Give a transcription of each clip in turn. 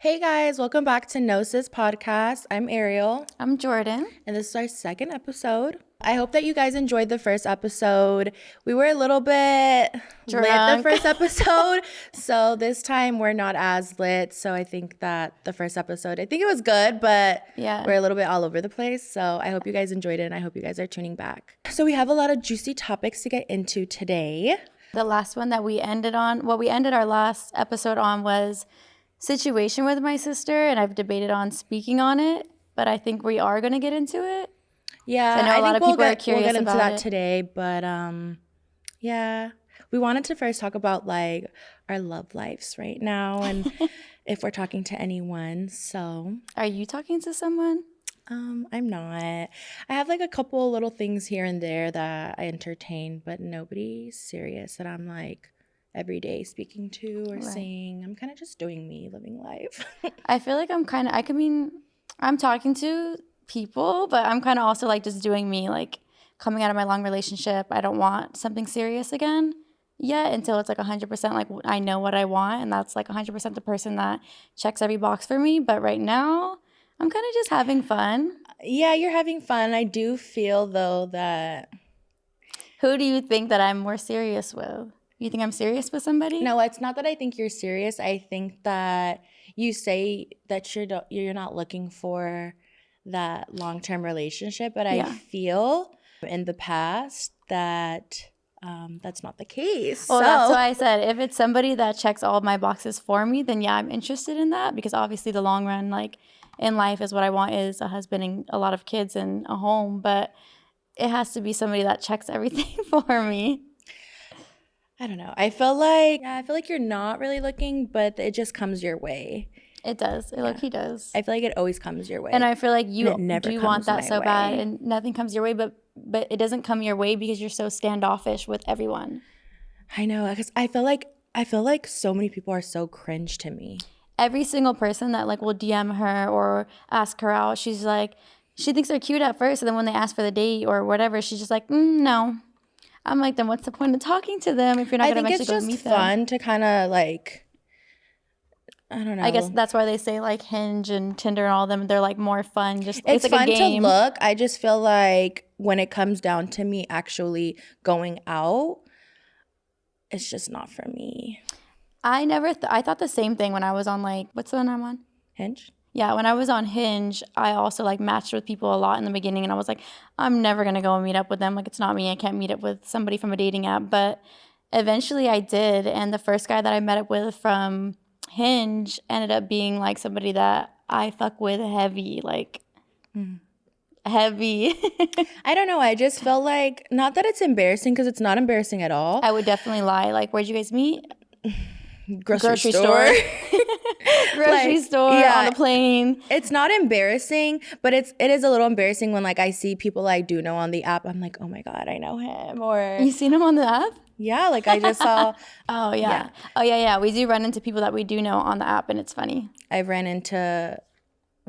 Hey guys, welcome back to Gnosis Podcast. I'm Ariel, I'm Jordan. and this is our second episode. I hope that you guys enjoyed the first episode. We were a little bit lit the first episode, so this time we're not as lit. So I think that the first episode, I think it was good, but we're a little bit all over the place. So I hope you guys enjoyed it, and I hope you guys are tuning back. So we have a lot of juicy topics to get into today. The last one that we ended on, what we ended our last episode on was situation with my sister, and I've debated on speaking on it, but I think we are going to get into it. Yeah, I know a lot of people are curious we'll get into that it. today, but yeah, we wanted to first talk about like our love lives right now and if we're talking to anyone. So, are you talking to someone? I'm not. I have like a couple little things here and there that I entertain, but nobody serious that I'm like every day speaking to or seeing. I'm kind of just doing me, living life. I feel like I'm talking to people, but I'm kind of also like just doing me, like coming out of my long relationship. I don't want something serious again yet until it's like 100% like I know what I want, and that's like 100% the person that checks every box for me. But right now, I'm kind of just having fun. Yeah, you're having fun. I do feel though that... Who do you think that I'm more serious with? You think I'm serious with somebody? No, it's not that I think you're serious. I think that you say that you're not looking for that long-term relationship, but I feel in the past that that's not the case. Well, that's why I said if it's somebody that checks all of my boxes for me, then yeah, I'm interested in that, because obviously the long run, like in life, is what I want is a husband and a lot of kids and a home, but it has to be somebody that checks everything for me. I don't know. I feel like you're not really looking, but it just comes your way. It does. It low-key does. I feel like it always comes your way. And I feel like you want that so bad, and nothing comes your way, but it doesn't come your way because you're so standoffish with everyone. I know, because I feel like so many people are so cringe to me. Every single person that like will DM her or ask her out, she's like, she thinks they're cute at first, and then when they ask for the date or whatever, she's just like, no. I'm like, then what's the point of talking to them if you're not going to eventually go meet them? I think it's just fun to kind of like, I don't know. I guess that's why they say like Hinge and Tinder and all of them, they're like more fun. Just it's like fun a game to look. I just feel like when it comes down to me actually going out, it's just not for me. I thought the same thing when I was on like, what's the one I'm on? Hinge? Yeah, when I was on Hinge, I also like matched with people a lot in the beginning, and I was like, I'm never going to go and meet up with them. Like, it's not me. I can't meet up with somebody from a dating app. But eventually I did, and the first guy that I met up with from Hinge ended up being like somebody that I fuck with heavy, like heavy. I don't know. I just felt like, not that it's embarrassing, because it's not embarrassing at all. I would definitely lie. Like, where'd you guys meet? Grocery store. Grocery store, on a plane. It's not embarrassing, but it is a little embarrassing when like I see people I do know on the app. I'm like, oh my God, I know him. Or you seen him on the app? Yeah, like I just saw. Oh yeah. We do run into people that we do know on the app, and it's funny. I've ran into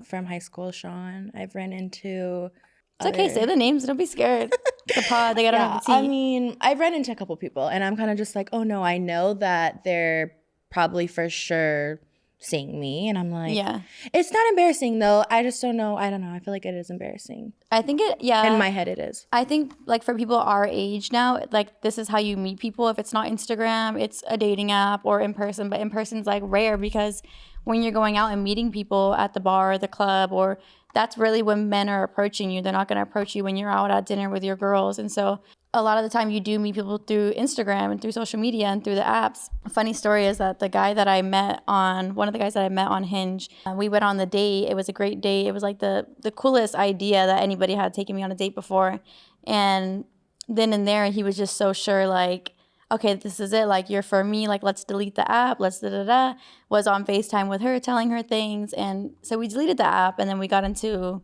from high school, Sean. I've ran into. It's okay, say the names. Don't be scared. It's a pod. They gotta have the tea. I mean, I've run into a couple people, and I'm kind of just like, oh no, I know that they're probably for sure seeing me, and I'm like, yeah, it's not embarrassing though. I just don't know. I don't know. I feel like it is embarrassing. I think in my head it is. I think like for people our age now, like this is how you meet people. If it's not Instagram, it's a dating app or in person, but in person's like rare, because when you're going out and meeting people at the bar or the club, or that's really when men are approaching you. They're not going to approach you when you're out at dinner with your girls. And so a lot of the time you do meet people through Instagram and through social media and through the apps. A funny story is that one of the guys that I met on Hinge, we went on the date. It was a great date. It was like the coolest idea that anybody had taken me on a date before. And then and there, he was just so sure, like, okay, this is it. Like, you're for me. Like, let's delete the app. Let's da-da-da. Was on FaceTime with her, telling her things. And so we deleted the app, and then we got into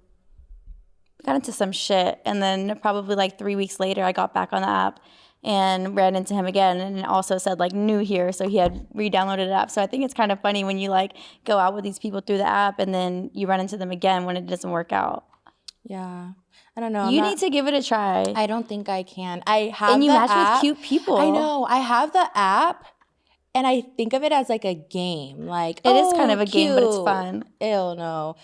some shit. And then probably like 3 weeks later, I got back on the app and ran into him again, and it also said like new here. So he had re-downloaded the app. So I think it's kind of funny when you like go out with these people through the app and then you run into them again when it doesn't work out. Yeah. I don't know. You need to give it a try. I don't think I can. I have and you the match app. with cute people. I know. I have the app, And I think of it as like a game. Like, it is kind of a cute. game, but it's fun. Ew, no.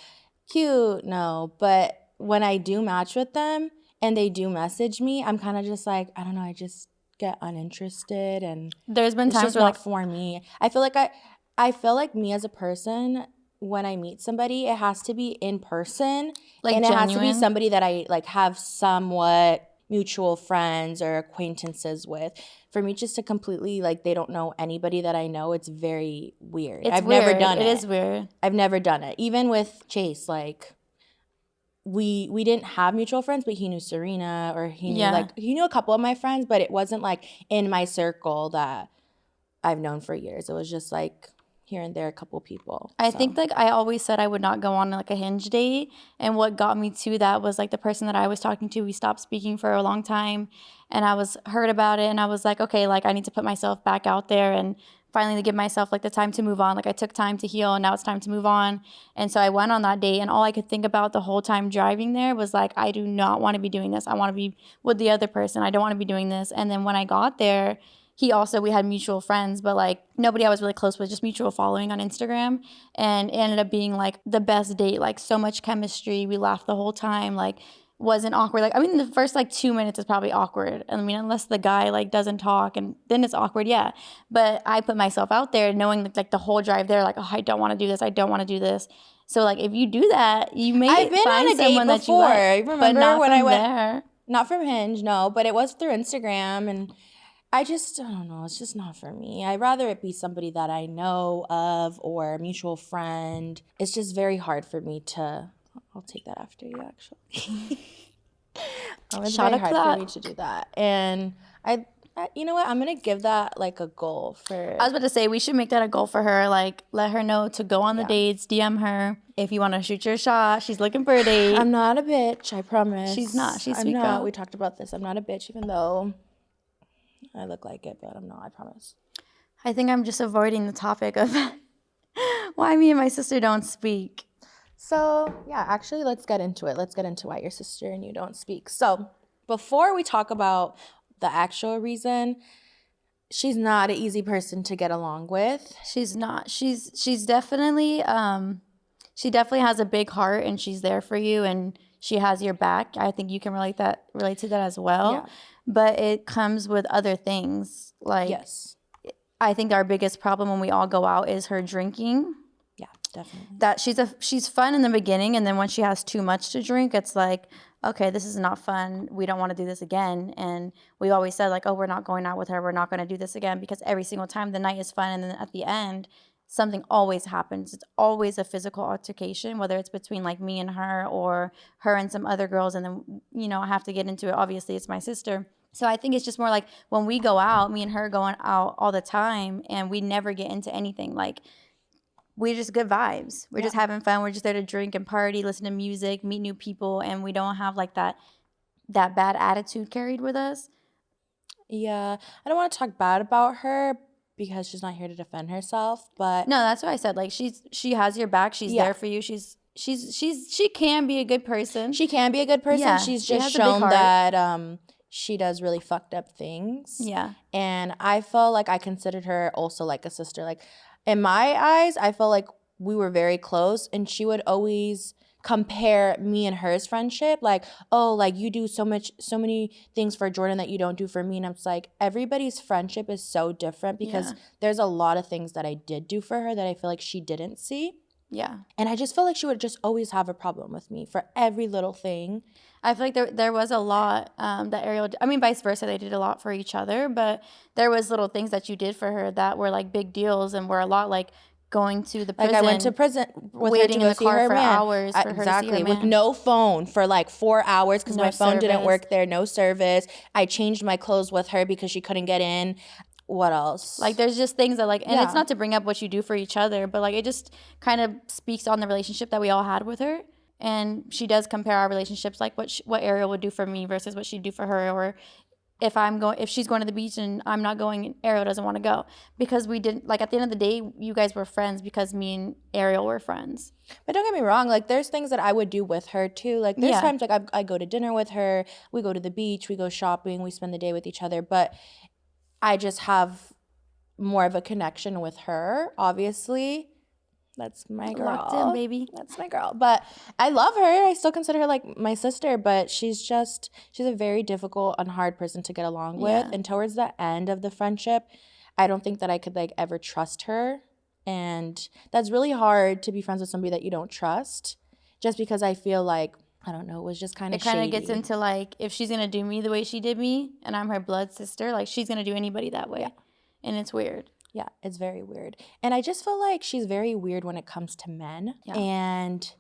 Cute, no. But when I do match with them and they do message me, I'm kind of just like, I don't know, I just get uninterested, and There's been it's times just where not like for me. I feel like me as a person, when I meet somebody, it has to be in person, like and it has to be genuine. somebody that I like have somewhat mutual friends or acquaintances with. For me, just to completely like they don't know anybody that I know, it's very weird. It's I've weird. never done it. It is weird. I've never done it. Even with Chase, like we didn't have mutual friends, but he knew Serena, or he knew he knew a couple of my friends, but it wasn't like in my circle that I've known for years. It was just like here and there a couple people. I think like I always said I would not go on like a Hinge date, and what got me to that was like the person that I was talking to, we stopped speaking for a long time, and I was heard about it, and I was like, okay, like I need to put myself back out there and finally to give myself like the time to move on. Like I took time to heal, and now it's time to move on. And so I went on that date, and all I could think about the whole time driving there was like, I do not want to be doing this. I want to be with the other person. I don't want to be doing this. And then when I got there, we had mutual friends, but like nobody I was really close with, just mutual following on Instagram. And it ended up being like the best date, like so much chemistry. We laughed the whole time, like wasn't awkward. Like, I mean, the first like 2 minutes is probably awkward. I mean, unless the guy like doesn't talk, and then it's awkward, yeah. But I put myself out there knowing that, like the whole drive there, like, oh, I don't want to do this. I don't want to do this. So like if you do that, you may I've been find on a date someone that you before. like, Remember but not when from I went there. Not from Hinge, no, but it was through Instagram, and I don't know, it's just not for me. I'd rather it be somebody that I know of or a mutual friend. It's just very hard for me to, I'll take that after you, actually. It's very hard for me to do that. And I you know what, I'm going to give that like a goal for. I was about to say, we should make that a goal for her. Like, let her know to go on the dates, DM her. If you want to shoot your shot, she's looking for a date. I'm not a bitch, I promise. She's not. She's I'm sweet not. girl. We talked about this. I'm not a bitch, even though I look like it, but I'm not, I promise. I think I'm just avoiding the topic of why me and my sister don't speak. So, yeah, actually, let's get into it. Let's get into why your sister and you don't speak. So, before we talk about the actual reason, she's not an easy person to get along with. She's not. She's definitely, she definitely has a big heart, and she's there for you, and she has your back. I think you can relate to that as well. Yeah. But it comes with other things. Like, yes. I think our biggest problem when we all go out is her drinking. Yeah, definitely. That she's fun in the beginning, and then when she has too much to drink, it's like, okay, this is not fun. We don't want to do this again. And we always said like, oh, we're not going out with her. We're not going to do this again, because every single time the night is fun, and then at the end, something always happens. It's always a physical altercation, whether it's between like me and her, or her and some other girls. And then, you know, I have to get into it. Obviously, it's my sister. So I think it's just more like when we go out, me and her going out all the time, and we never get into anything. Like, we're just good vibes. We're just having fun. We're just there to drink and party, listen to music, meet new people, and we don't have like that bad attitude carried with us. Yeah, I don't want to talk bad about her, because she's not here to defend herself, but no, that's what I said. Like, she has your back. She's there for you. She can be a good person. She can be a good person. Yeah, she's just shown that she does really fucked up things. Yeah. And I felt like I considered her also like a sister. Like, in my eyes, I felt like we were very close, and she would always compare me and hers friendship, like, oh, like you do so many things for Jordan that you don't do for me. And I'm just like, everybody's friendship is so different, because there's a lot of things that I did do for her that I feel like she didn't see. Yeah. And I just feel like she would just always have a problem with me for every little thing. I feel like there was a lot that Ariel did. I mean, vice versa, they did a lot for each other, but there was little things that you did for her that were like big deals, and were a lot, like going to the prison. Like, I went to prison with waiting her to in the car for hours for exactly, her to see her man. With no phone for like 4 hours, because my phone didn't work there, no service. I changed my clothes with her because she couldn't get in. What else? Like, there's just things that like, and it's not to bring up what you do for each other, but like it just kind of speaks on the relationship that we all had with her. And she does compare our relationships, like what Ariel would do for me versus what she'd do for her, or if she's going to the beach and I'm not going, Ariel doesn't want to go, because we didn't, like, at the end of the day, you guys were friends because me and Ariel were friends. But don't get me wrong, like, there's things that I would do with her too. Like, there's times like I go to dinner with her, we go to the beach, we go shopping, we spend the day with each other, but I just have more of a connection with her, obviously. That's my girl. Locked in, baby. That's my girl. But I love her. I still consider her like my sister, but she's a very difficult and hard person to get along with. And towards the end of the friendship, I don't think that I could like ever trust her. And that's really hard to be friends with somebody that you don't trust, just because I feel like, I don't know, it was just kind of shady. It kind of gets into like, if she's going to do me the way she did me and I'm her blood sister, like she's going to do anybody that way. Yeah. And it's weird. Yeah, it's very weird. And I just feel like she's very weird when it comes to men. Yeah. And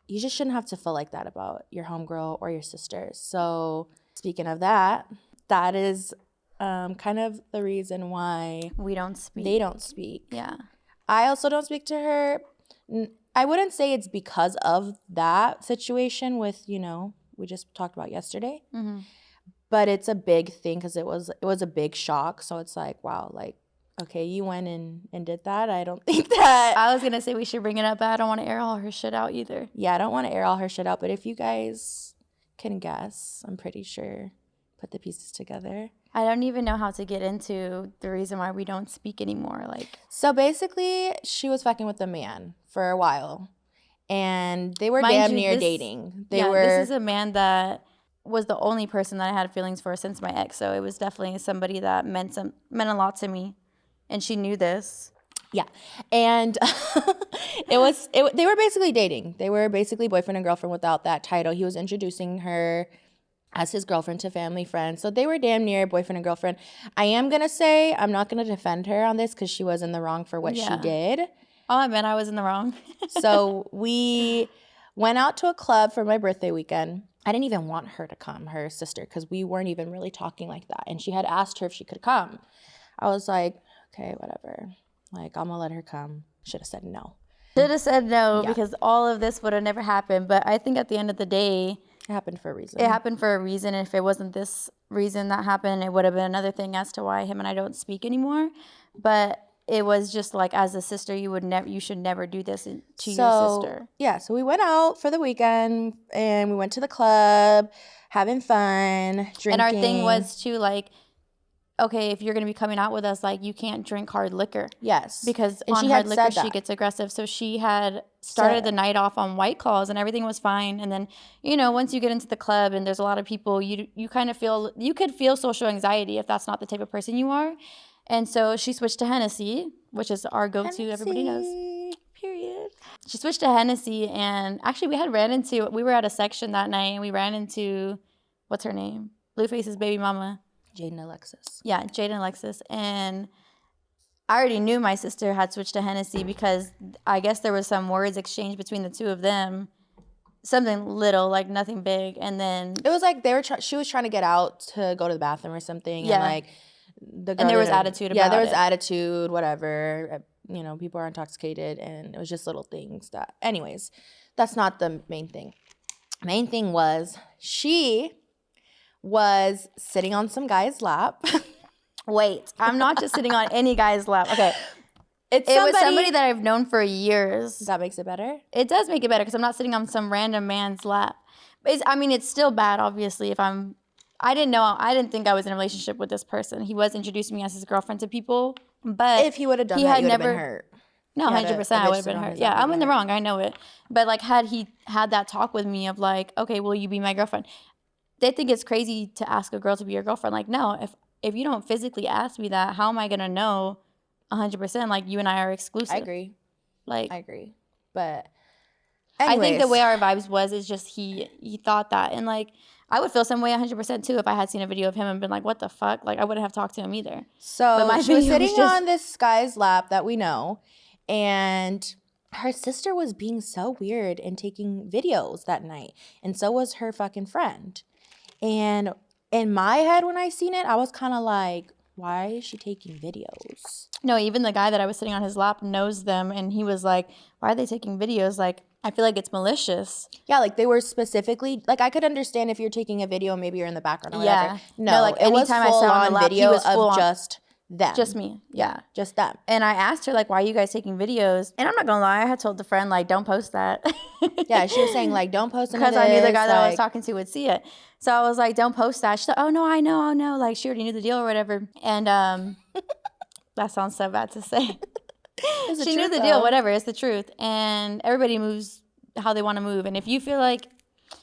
you just shouldn't have to feel like that about your homegirl or your sister. So speaking of that, that is kind of the reason why we don't speak. They don't speak. Yeah. I also don't speak to her. I wouldn't say it's because of that situation with, we just talked about yesterday. Mm-hmm. But it's a big thing because it was a big shock. So it's like, wow, like, okay, you went and did that. I don't think that. I was going to say we should bring it up, but I don't want to air all her shit out either. Yeah, I don't want to air all her shit out. But if you guys can guess, I'm pretty sure, put the pieces together. I don't even know how to get into the reason why we don't speak anymore. So basically, she was fucking with a man for a while. And they were damn near dating. This is a man that was the only person that I had feelings for since my ex. So it was definitely somebody that meant a lot to me. And she knew this. Yeah. And they were basically dating. They were basically boyfriend and girlfriend without that title. He was introducing her as his girlfriend to family friends. So they were damn near boyfriend and girlfriend. I am going to say, I'm not going to defend her on this because she was in the wrong for what she did. I'll admit I was in the wrong. So we went out to a club for my birthday weekend. I didn't even want her to come, her sister, because we weren't even really talking like that. And she had asked her if she could come. I was like, okay, whatever. Like, I'm going to let her come. Should have said no. Because all of this would have never happened. But I think at the end of the day, it happened for a reason. It happened for a reason. And if it wasn't this reason that happened, it would have been another thing as to why him and I don't speak anymore. But it was just like, as a sister, you should never do this to your sister. Yeah, so we went out for the weekend and we went to the club, having fun, drinking. And our thing was to like, okay, if you're going to be coming out with us, like, you can't drink hard liquor. Yes. Because on hard liquor, she gets aggressive. So she had started the night off on White Claws and everything was fine. And then, once you get into the club and there's a lot of people, you kind of feel, you could feel social anxiety if that's not the type of person you are. And so she switched to Hennessy, which is our go-to, everybody knows. Period. She switched to Hennessy, and actually we were at a section that night, and we ran into, what's her name? Blueface's baby mama. Jaden Alexis. Yeah, Jaden Alexis. And I already knew my sister had switched to Hennessy because I guess there was some words exchanged between the two of them. Something little, like nothing big. And then it was like she was trying to get out to go to the bathroom or something. Yeah. And like there was attitude about it. Yeah, there was attitude, whatever. People are intoxicated, and it was just little things that, anyways, that's not the main thing. Main thing was she was sitting on some guy's lap. Wait, I'm not just sitting on any guy's lap. Okay. It was somebody that I've known for years. That makes it better? It does make it better because I'm not sitting on some random man's lap. It's still bad, obviously, I didn't think I was in a relationship with this person. He was introducing me as his girlfriend to people, but if he would have done that, you would have been hurt. No, 100%, I would have been hurt. Yeah, I'm in the wrong. I know it. But like, had he had that talk with me of like, okay, will you be my girlfriend? They think it's crazy to ask a girl to be your girlfriend. Like, no, if you don't physically ask me that, how am I gonna know 100%? Like, you and I are exclusive. I agree. I agree. But anyways. I think the way our vibes is just he thought that, and like, I would feel some way 100% too if I had seen a video of him and been like, what the fuck? Like, I wouldn't have talked to him either. So she was sitting on this guy's lap that we know, and her sister was being so weird and taking videos that night, and so was her fucking friend. And in my head, when I seen it, I was kind of like, why is she taking videos? No, even the guy that I was sitting on his lap knows them, and he was like, why are they taking videos? Like, I feel like it's malicious. Yeah, like they were specifically, like I could understand if you're taking a video, maybe you're in the background or whatever. No, like it was full on video of just them. Just me. Yeah. Just them. And I asked her, like, why are you guys taking videos? And I'm not gonna lie, I had told the friend, like, don't post that. Yeah, she was saying, like, don't post because I knew the guy that I was talking to would see it. So I was like, don't post that. She's like, oh no, I know. Like, she already knew the deal or whatever. And That sounds so bad to say. She knew the though. deal, whatever, it's the truth. And everybody moves how they want to move. And if you feel like,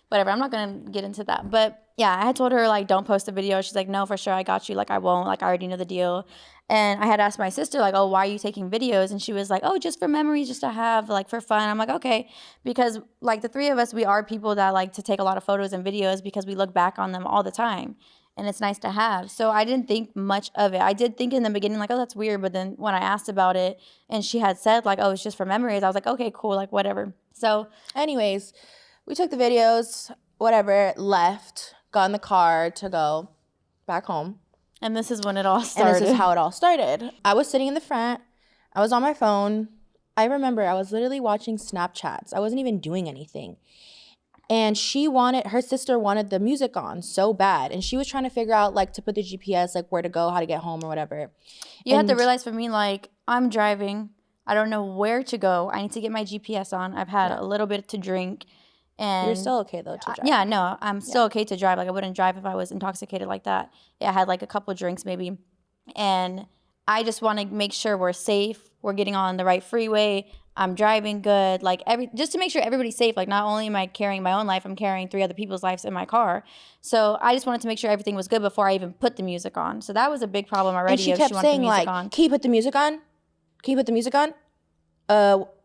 whatever, I'm not going to get into that. But yeah, I had told her, like, don't post a video. She's like, no, for sure, I got you. Like, I won't. Like, I already know the deal. And I had asked my sister, like, oh, why are you taking videos? And she was like, oh, just for memories, just to have, like, for fun. I'm like, okay. Because, like, the three of us, we are people that like to take a lot of photos and videos because we look back on them all the time. And it's nice to have. So I didn't think much of it. I did think in the beginning, like, oh, that's weird. But then when I asked about it and she had said, like, oh, it's just for memories, I was like, okay, cool, like, whatever. So anyways, we took the videos, whatever, left, got in the car to go back home. And this is when it all started. And this is how it all started. I was sitting in the front. I was on my phone. I remember I was literally watching Snapchats. I wasn't even doing anything. And her sister wanted the music on so bad. And she was trying to figure out, like, to put the GPS, like, where to go, how to get home or whatever. You have to realize, for me, like, I'm driving. I don't know where to go. I need to get my GPS on. I've had a little bit to drink. And you're still okay, though, to drive. Yeah, no, I'm still okay to drive. Like, I wouldn't drive if I was intoxicated like that. Yeah, I had, like, a couple of drinks maybe. And I just want to make sure we're safe. We're getting on the right freeway. I'm driving good, like, just to make sure everybody's safe. Like, not only am I carrying my own life, I'm carrying 3 other people's lives in my car. So I just wanted to make sure everything was good before I even put the music on. So that was a big problem already. And she kept saying, like, can you put the music on? Can you put the music on?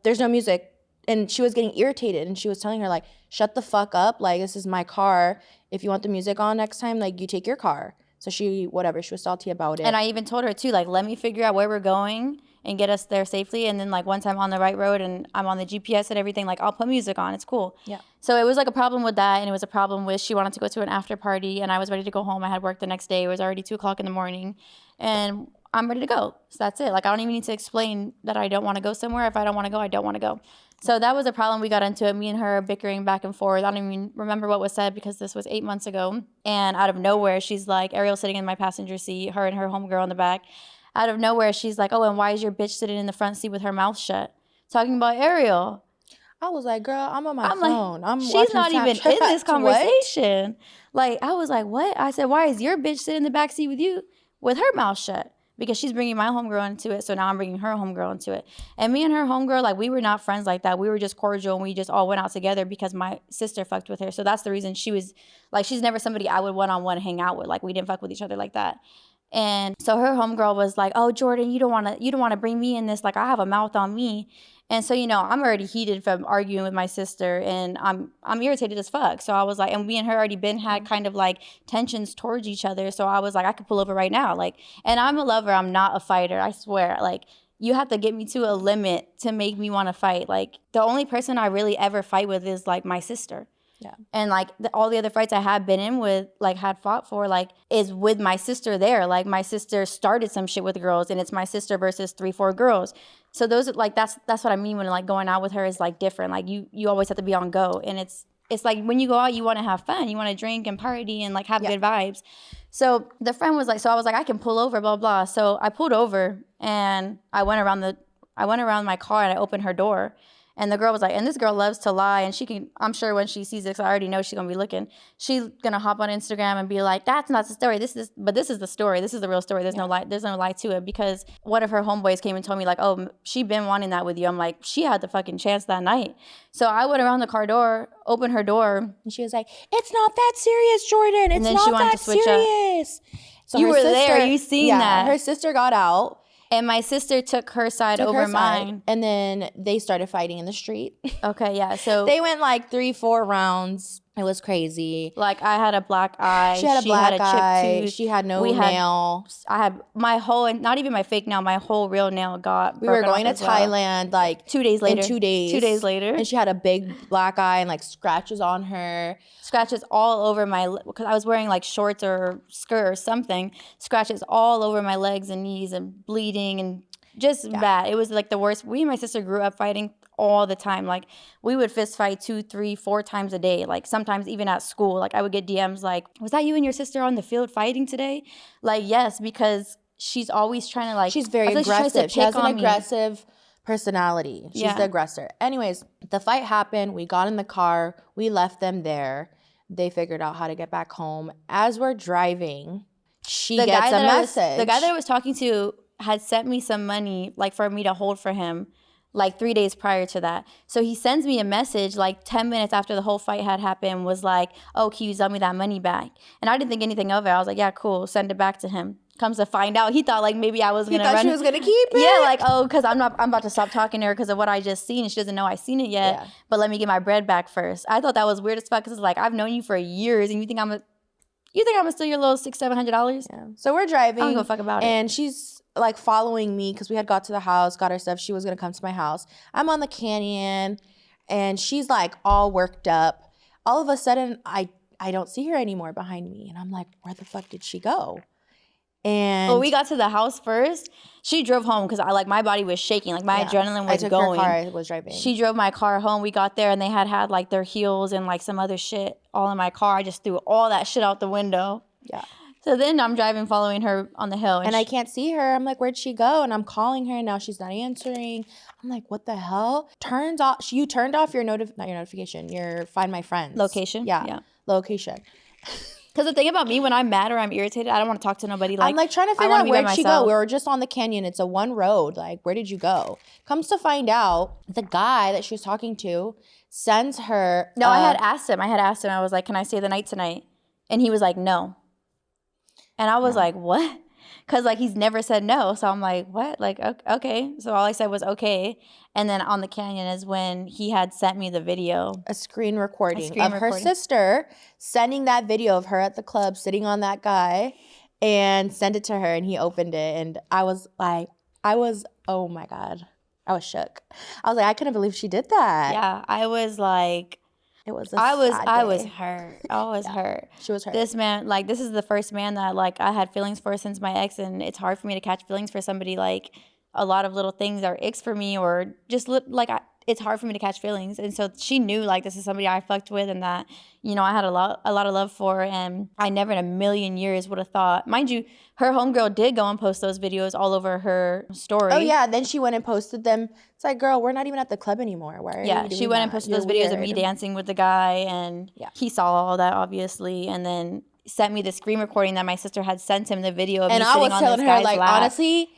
There's no music. And she was getting irritated, and she was telling her, like, shut the fuck up. Like, this is my car. If you want the music on next time, like, you take your car. So she was salty about it. And I even told her, too, like, let me figure out where we're going and get us there safely. And then, like, once I'm on the right road and I'm on the GPS and everything, like, I'll put music on. It's cool. Yeah. So it was, like, a problem with that. And it was a problem with she wanted to go to an after party. And I was ready to go home. I had work the next day. It was already 2 o'clock in the morning. And I'm ready to go. So that's it. Like, I don't even need to explain that I don't want to go somewhere. If I don't want to go, I don't want to go. So that was a problem. We got into it. Me and her bickering back and forth. I don't even remember what was said because this was 8 months ago. And out of nowhere, she's like, Ariel sitting in my passenger seat, her and her homegirl in the back. Out of nowhere, she's like, oh, and why is your bitch sitting in the front seat with her mouth shut? Talking about Ariel. I was like, girl, I'm on my phone. Like, she's not even in this conversation. Like, I was like, what? I said, why is your bitch sitting in the back seat with you with her mouth shut? Because she's bringing my homegirl into it, so now I'm bringing her homegirl into it. And me and her homegirl, like, we were not friends like that. We were just cordial, and we just all went out together because my sister fucked with her. So that's the reason she was, like, she's never somebody I would one-on-one hang out with. Like, we didn't fuck with each other like that. And so her homegirl was like, oh, Jordan, you don't want to bring me in this. Like, I have a mouth on me. And so, you know, I'm already heated from arguing with my sister, and I'm irritated as fuck. So I was like, and me and her already had kind of like tensions towards each other. So I was like, I could pull over right now. Like, and I'm a lover. I'm not a fighter. I swear. Like, you have to get me to a limit to make me want to fight. Like, the only person I really ever fight with is like my sister. Yeah. And like all the other fights I had been in with, like, had fought for, like, is with my sister there. Like, my sister started some shit with girls, and it's my sister versus 3-4 girls. So those, like, that's what I mean when, like, going out with her is, like, different. Like, you always have to be on go. And it's like when you go out, you want to have fun. You want to drink and party and, like, have good vibes. So the friend was like, so I was like, I can pull over, blah, blah. So I pulled over, and I went around my car, and I opened her door. And the girl was like, and this girl loves to lie, and she can, I'm sure when she sees this, I already know she's going to be looking. She's going to hop on Instagram and be like, that's not the story. This is the story. This is the real story. There's no lie to it. Because one of her homeboys came and told me, like, oh, she been wanting that with you. I'm like, she had the fucking chance that night. So I went around the car door, opened her door. And she was like, it's not that serious, Jordan. It's not that serious. So you were there. You seen that. Her sister got out. And my sister took her side over mine. And then they started fighting in the street. Okay, yeah. So they went like 3-4 rounds. It was crazy. Like, I had a black eye. She had a black eye. Chipped tooth. She had no nail. I had my whole, and not even my fake nail, my whole real nail got We were going to Thailand like 2 days later. 2 days. 2 days later. And she had a big black eye and like scratches on her. Scratches all over because I was wearing like shorts or skirt or something. Scratches all over my legs and knees and bleeding and just bad. It was like the worst. We and my sister grew up fighting all the time. Like, we would fist fight 2, 3, 4 times a day. Like, sometimes even at school, like, I would get DMs like, was that you and your sister on the field fighting today? Like, yes, because she's always trying to, like, she's very aggressive. She has an aggressive personality. She's the aggressor. Anyways, the fight happened. We got in the car. We left them there. They figured out how to get back home. As we're driving, she gets a message. The guy that I was talking to had sent me some money, like, for me to hold for him, like 3 days prior to that. So he sends me a message like 10 minutes after the whole fight had happened, was like, oh, can you sell me that money back? And I didn't think anything of it. I was like, yeah, cool, send it back to him. Comes to find out, he thought like maybe I was gonna run. She was gonna keep it. Yeah, like, oh, because I'm about to stop talking to her because of what I just seen, and she doesn't know I seen it yet. Yeah. But let me get my bread back first. I thought that was weird as fuck, because it's like, I've known you for years, and you think I'm gonna steal your little $600-$700? Yeah. So we're driving. I don't give a fuck about it. And she's like following me because we had got to the house, got our stuff. She was gonna come to my house. I'm on the canyon, and she's like all worked up. All of a sudden, I don't see her anymore behind me, and I'm like, where the fuck did she go? And we got to the house first. She drove home because my body was shaking, like my adrenaline was going. Her car, I was driving. She drove my car home. We got there and they had like their heels and like some other shit all in my car. I just threw all that shit out the window. Yeah. So then I'm driving, following her on the hill, and I can't see her. I'm like, where'd she go? And I'm calling her, and now she's not answering. I'm like, what the hell? You turned off your not your notification, your Find My Friends location. Yeah. Location. Because the thing about me, when I'm mad or I'm irritated, I don't want to talk to nobody. Like, I'm like trying to figure out where'd she go. We were just on the canyon. It's a one road. Like, where did you go? Comes to find out, the guy that she was talking to sends her. No, I had asked him. I was like, can I stay the night tonight? And he was like, no. And I was like, what? Because like he's never said no. So I'm like, what? Like, okay. So all I said was okay. And then on the canyon is when he had sent me the video. A screen recording of her sister sending that video of her at the club sitting on that guy, and send it to her, and he opened it. And I was like, oh my God. I was shook. I was like, I couldn't believe she did that. Yeah, I was like, it was I was hurt. I was hurt. She was hurt. This man, like, this is the first man that like I had feelings for since my ex, and it's hard for me to catch feelings for somebody. Like, a lot of little things are icks for me, or just it's hard for me to catch feelings. And so she knew like this is somebody I fucked with, and that, you know, I had a lot of love for, and I never in a million years would have thought. Mind you, her homegirl did go and post those videos all over her story. Oh yeah, then she went and posted them. It's like, girl, we're not even at the club anymore. Why are you doing she went and posted those videos of me dancing with the guy, and he saw all that obviously, and then sent me the screen recording that my sister had sent him, the video of me sitting on this guy's lap. And I was telling her, like, honestly,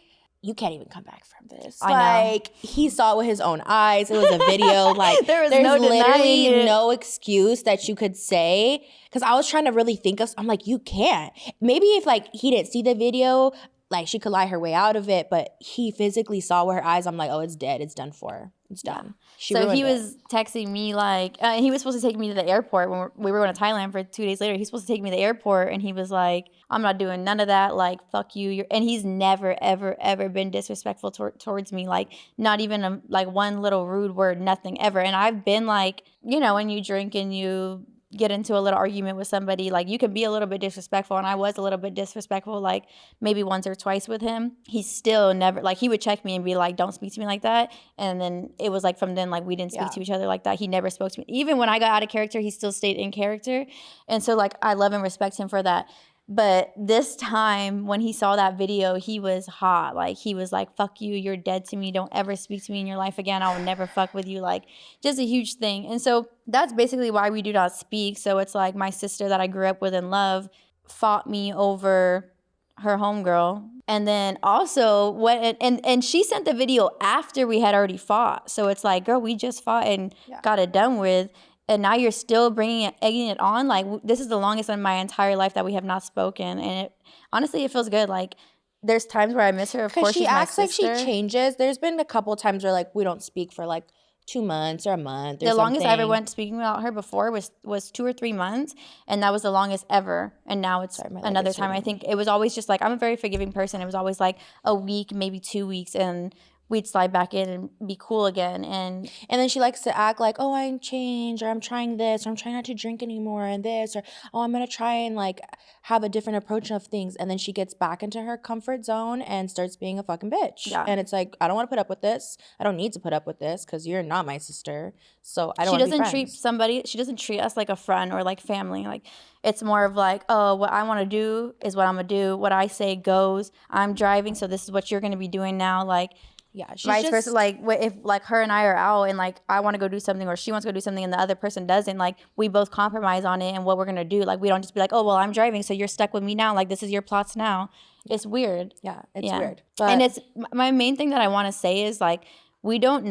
you can't even come back from this. Like, he saw it with his own eyes. It was a video. Like, there's literally no excuse that you could say. Because I was trying to really think of, I'm like, you can't. Maybe if, like, he didn't see the video, like, she could lie her way out of it. But he physically saw with her eyes. I'm like, oh, it's dead. It's done for. It's done. So he was texting me, like, he was supposed to take me to the airport when we were going to Thailand for 2 days later. He's supposed to take me to the airport, and he was like, I'm not doing none of that. Like, fuck you. And he's never, ever, ever been disrespectful towards me. Like, not even one little rude word, nothing ever. And I've been like, you know, when you drink and you get into a little argument with somebody, like, you can be a little bit disrespectful, and I was a little bit disrespectful, like maybe once or twice with him. He still never, like, he would check me and be like, don't speak to me like that. And then it was like from then, like, we didn't speak to each other like that. He never spoke to me. Even when I got out of character, he still stayed in character. And so, like, I love and respect him for that. But this time when he saw that video, he was hot. Like, he was like, fuck you, you're dead to me, don't ever speak to me in your life again, I will never fuck with you. Like, just a huge thing. And so that's basically why we do not speak. So it's like my sister that I grew up with and love fought me over her homegirl. And then also and she sent the video after we had already fought. So it's like, girl, we just fought and got it done with. And now you're still egging it on. Like, this is the longest in my entire life that we have not spoken. And honestly, it feels good. Like, there's times where I miss her. Of course, she's my sister. Because she acts like she changes. There's been a couple times where, like, we don't speak for, like, 2 months or a month or something. The longest I ever went speaking about her before was 2 or 3 months. And that was the longest ever. And now it's another time. I think it was always just, like, I'm a very forgiving person. It was always, like, a week, maybe 2 weeks. And we'd slide back in and be cool again. And then she likes to act like, oh, I'm changed, or I'm trying this, or I'm trying not to drink anymore, and this, or oh, I'm going to try and, like, have a different approach of things. And then she gets back into her comfort zone and starts being a fucking bitch. Yeah. And it's like, I don't want to put up with this. I don't need to put up with this because you're not my sister. So I don't want to be friends. She doesn't treat us like a friend or like family. Like, it's more of like, oh, what I want to do is what I'm going to do. What I say goes. I'm driving, so this is what you're going to be doing now. Like, Yeah, she's vice versa. Like if like her and I are out and like I want to go do something or she wants to go do something and the other person doesn't, like we both compromise on it and what we're gonna do. Like we don't just be like, oh well, I'm driving, so you're stuck with me now. Like this is your plots now. It's weird. Yeah, it's weird. But and it's my main thing that I want to say is like I don't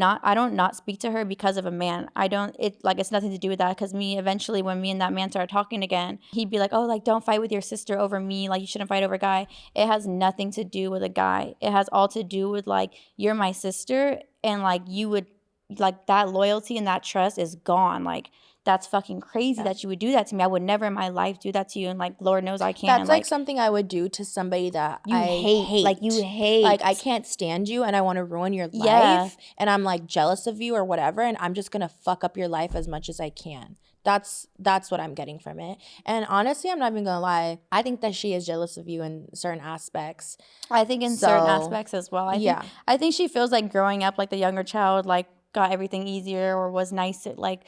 not speak to her because of a man. It's nothing to do with that, because eventually when me and that man started talking again, he'd be like, oh, like don't fight with your sister over me, like you shouldn't fight over a guy. It has nothing to do with a guy. It has all to do with like you're my sister, and like you would like that loyalty and that trust is gone. Like that's fucking crazy that you would do that to me. I would never in my life do that to you, and like Lord knows I can't. That's like something I would do to somebody that I hate. Like you hate. Like I can't stand you and I want to ruin your life and I'm like jealous of you or whatever, and I'm just gonna fuck up your life as much as I can. That's what I'm getting from it. And honestly, I'm not even gonna lie, I think that she is jealous of you in certain aspects. I think in certain aspects as well. I think she feels like growing up like the younger child like got everything easier or was nice at like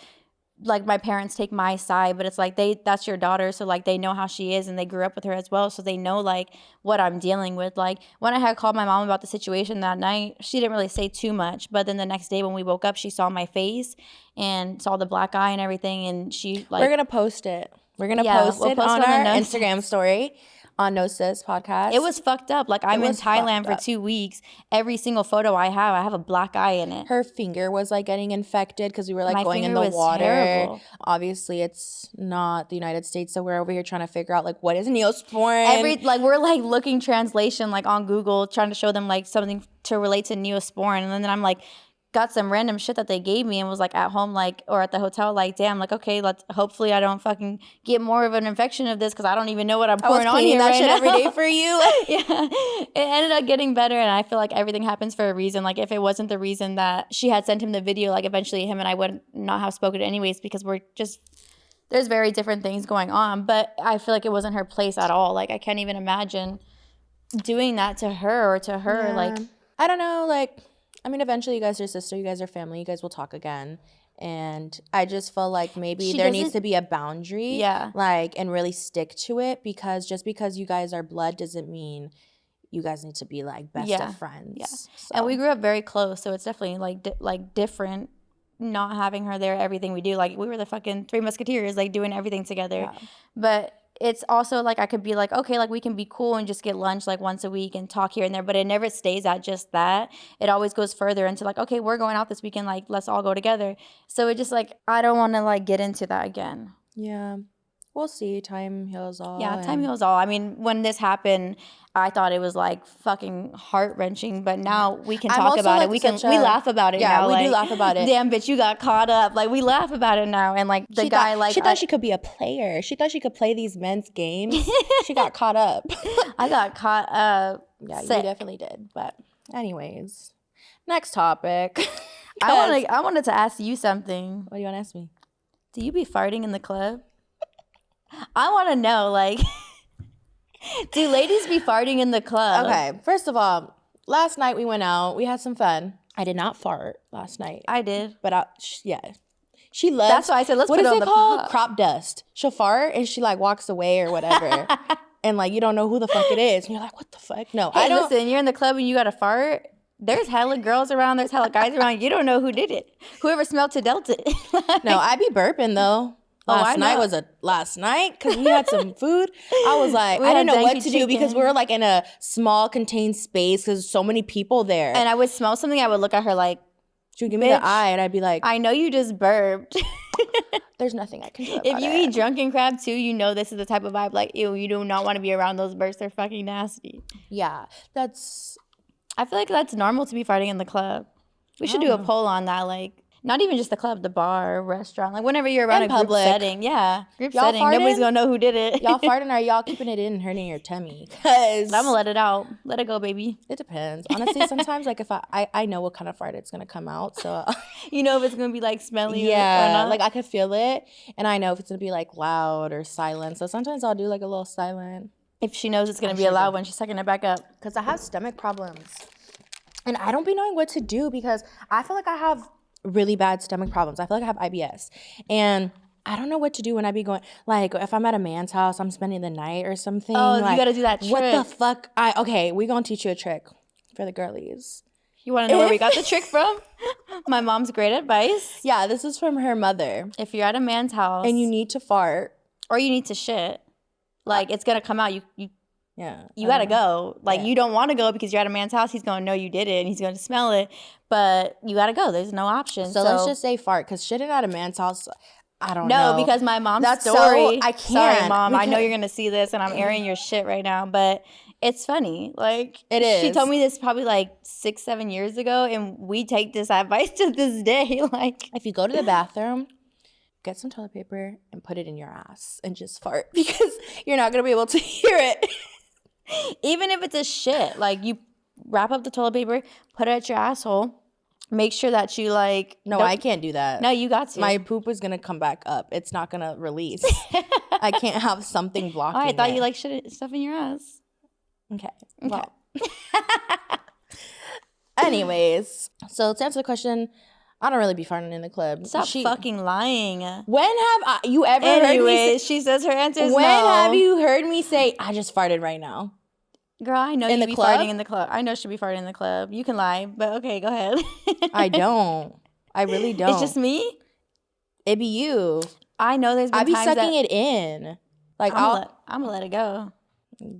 my parents take my side, but it's like that's your daughter, so like they know how she is and they grew up with her as well, so they know like what I'm dealing with. Like when I had called my mom about the situation that night, she didn't really say too much, but then the next day when we woke up, she saw my face and saw the black eye and everything, and she like, we're gonna post it on our Instagram story on No Sis podcast. It was fucked up. Like I'm in Thailand for 2 weeks. Every single photo I have a black eye in it. Her finger was like getting infected because we were like going in the water. Terrible. Obviously, it's not the United States, so we're over here trying to figure out like what is Neosporin. We're like looking translation like on Google, trying to show them like something to relate to Neosporin, and then I'm like, got some random shit that they gave me and was like at home like or at the hotel like, damn, like okay, hopefully I don't fucking get more of an infection of this, because I don't even know what I'm pouring on here that shit every day for you. Yeah, it ended up getting better, and I feel like everything happens for a reason. Like if it wasn't the reason that she had sent him the video, like eventually him and I would not have spoken anyways, because there's very different things going on. But I feel like it wasn't her place at all. Like I can't even imagine doing that to her or to her. Like I don't know, like I mean, eventually you guys are sister, you guys are family, you guys will talk again. And I just feel like maybe there needs to be a boundary. Yeah. Like, and really stick to it, because just because you guys are blood doesn't mean you guys need to be like best of friends. Yeah. So. And we grew up very close, so it's definitely like different not having her there, everything we do. Like we were the fucking Three Musketeers, like doing everything together. Yeah. But it's also like I could be like, okay, like we can be cool and just get lunch like once a week and talk here and there, but it never stays at just that. It always goes further into like, okay, we're going out this weekend, like let's all go together. So it just like I don't want to like get into that again. Yeah. We'll see. Time heals all. Yeah, time heals all. I mean, when this happened, I thought it was like fucking heart-wrenching, but now we can talk about it. We laugh about it now. Yeah, we do laugh about it. Damn, bitch, you got caught up. Like we laugh about it now, and like she thought she could be a player. She thought she could play these men's games. She got caught up. I got caught up. Yeah, you definitely did. But anyways, next topic. I wanted to ask you something. What do you want to ask me? Do you be farting in the club? I want to know, like, do ladies be farting in the club? Okay, first of all, last night we went out. We had some fun. I did not fart last night. I did. But she loves. That's why I said let's put it on the pot. What is it called? Crop dust. She'll fart and she like walks away or whatever. And like you don't know who the fuck it is. And you're like, what the fuck? No, I don't. Listen, you're in the club and you got to fart. There's hella girls around. There's hella guys around. You don't know who did it. Whoever smelled to dealt it. No, I be burping though. Last night because we had some food. I was like, I didn't know what to do because we were like in a small contained space because there's so many people there. And I would smell something. I would look at her like, she would give me the eye and I'd be like, I know you just burped. There's nothing I can do about it. If you eat drunken crab too, you know this is the type of vibe like, ew, you do not want to be around those birds. They're fucking nasty. Yeah, I feel like that's normal to be farting in the club. We should do a poll on that, like. Not even just the club, the bar, restaurant. Like, whenever you're around a group setting. Yeah, group setting. Farting? Nobody's going to know who did it. Y'all farting or are y'all keeping it in and hurting your tummy? Because I'm going to let it out. Let it go, baby. It depends. Honestly, sometimes, like, if I know what kind of fart it's going to come out. So, you know if it's going to be, like, smelly or not? Like, I could feel it. And I know if it's going to be, like, loud or silent. So, sometimes I'll do, like, a little silent. If she knows it's going to be a loud one, she's sucking it back up. Because I have stomach problems. And I don't be knowing what to do because I feel like I have really bad stomach problems. I feel like I have IBS. And I don't know what to do when I be going, like, if I'm at a man's house, I'm spending the night or something. Oh, like, you got to do that trick. What the fuck? Okay, we gonna teach you a trick for the girlies. You want to know where we got the trick from? My mom's great advice. Yeah, this is from her mother. If you're at a man's house and you need to fart or you need to shit, like it's gonna come out. You gotta go. Like you don't want to go because you're at a man's house. He's gonna know you did it and he's gonna smell it. But you gotta go. There's no option. So let's just say fart, because shitting at a man's house, I don't know. No, because my mom's story. So, I can't. Sorry, Mom. I know you're gonna see this, and I'm airing your shit right now, but it's funny. Like it is. She told me this probably like 6-7 years ago, and we take this advice to this day. Like, if you go to the bathroom, get some toilet paper and put it in your ass and just fart, because you're not gonna be able to hear it. Even if it's a shit, like you wrap up the toilet paper, put it at your asshole. Make sure that you like. No, I can't do that. No, you got to. My poop is gonna come back up. It's not gonna release. I can't have something blocking. I thought you like shit stuff in your ass. Okay. Well. Anyways, so to answer the question, I don't really be farting in the club. Stop fucking lying. When have you ever heard me say, she says her answer is when no. have you heard me say, I just farted right now? Girl, I know you be farting in the club. I know she'll be farting in the club. You can lie, but okay, go ahead. I don't. I really don't. It's just me? It be you. I know there's been times I be sucking it in. Like I'm gonna let it go.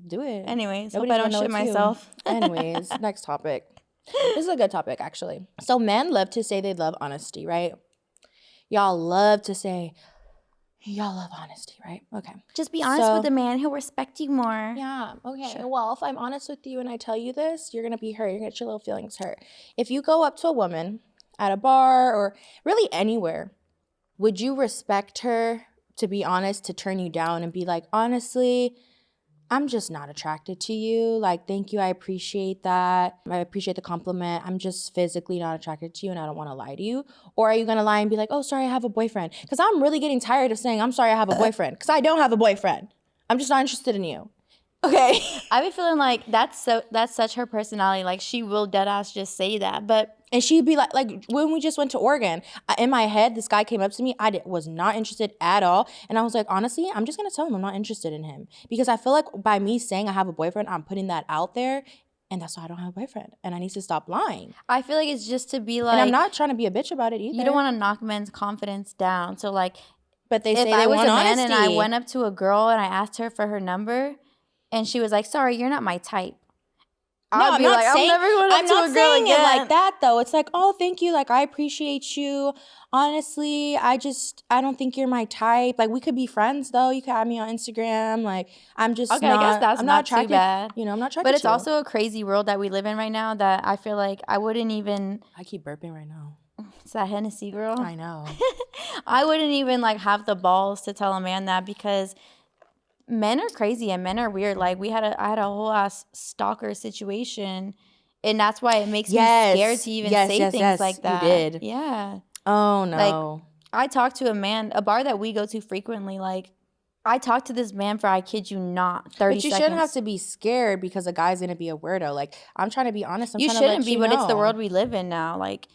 Do it. Anyways, hope I don't shit myself. Anyways, next topic. This is a good topic, actually. So men love to say they love honesty, right? Y'all love to say, y'all love honesty, right? Okay. Just be honest with the man. He'll respect you more. Yeah. Okay. Sure. Well, if I'm honest with you and I tell you this, you're going to be hurt. You're going to get your little feelings hurt. If you go up to a woman at a bar or really anywhere, would you respect her to be honest, to turn you down and be like, honestly, I'm just not attracted to you. Like, thank you. I appreciate that. I appreciate the compliment. I'm just physically not attracted to you and I don't want to lie to you. Or are you going to lie and be like, oh, sorry, I have a boyfriend? Because I'm really getting tired of saying, I'm sorry, I have a boyfriend. Because I don't have a boyfriend. I'm just not interested in you. Okay. I be feeling like that's such her personality. Like, she will deadass just say that. But and she'd be like when we just went to Oregon, in my head, this guy came up to me. I was not interested at all. And I was like, honestly, I'm just going to tell him I'm not interested in him. Because I feel like by me saying I have a boyfriend, I'm putting that out there. And that's why I don't have a boyfriend. And I need to stop lying. I feel like it's just to be like. And I'm not trying to be a bitch about it either. You don't want to knock men's confidence down. So, like. But they say they want honesty. If I was a man and I went up to a girl and I asked her for her number. And she was like, sorry, you're not my type. I'm not saying it like that, though. It's like, oh, thank you. Like, I appreciate you. Honestly, I don't think you're my type. Like, we could be friends, though. You could add me on Instagram. Like, I'm just okay, I guess that's I'm not attracted, too bad. You know, I'm not attracted But it's to you. also a crazy world that we live in right now that I feel like I wouldn't even. I keep burping right now. It's that Hennessy, girl. I know. I wouldn't even, like, have the balls to tell a man that because men are crazy and men are weird. Like, I had a whole ass stalker situation, and that's why it makes me scared to even say things like that. You did. Yeah. Oh no. Like, I talked to a bar that we go to frequently. Like, I talked to this man for, I kid you not, 30 seconds. But you shouldn't have to be scared because a guy's gonna be a weirdo. Like, I'm trying to be honest. You shouldn't be, but it's the world we live in now. Like,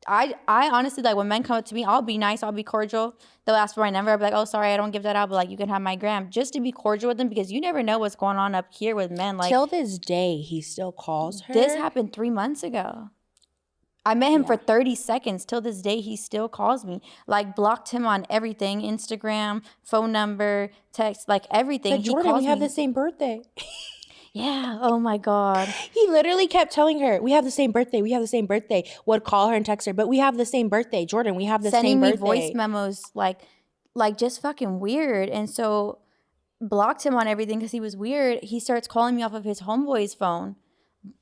I honestly, like, when men come up to me, I'll be nice, I'll be cordial. They'll ask for my number. I'll be like, oh, sorry, I don't give that out, but, like, you can have my gram. Just to be cordial with them because you never know what's going on up here with men. Like, till this day, he still calls her. This happened 3 months ago. I met him for 30 seconds. Till this day, he still calls me. Like, blocked him on everything. Instagram, phone number, text, like, everything. But Jordan, we have the same birthday. Yeah. Oh, my God. He literally kept telling her, we have the same birthday. We have the same birthday. Would call her and text her, but we have the same birthday. Jordan, we have the same birthday. Sending me voice memos, like just fucking weird. And so blocked him on everything because he was weird. He starts calling me off of his homeboy's phone,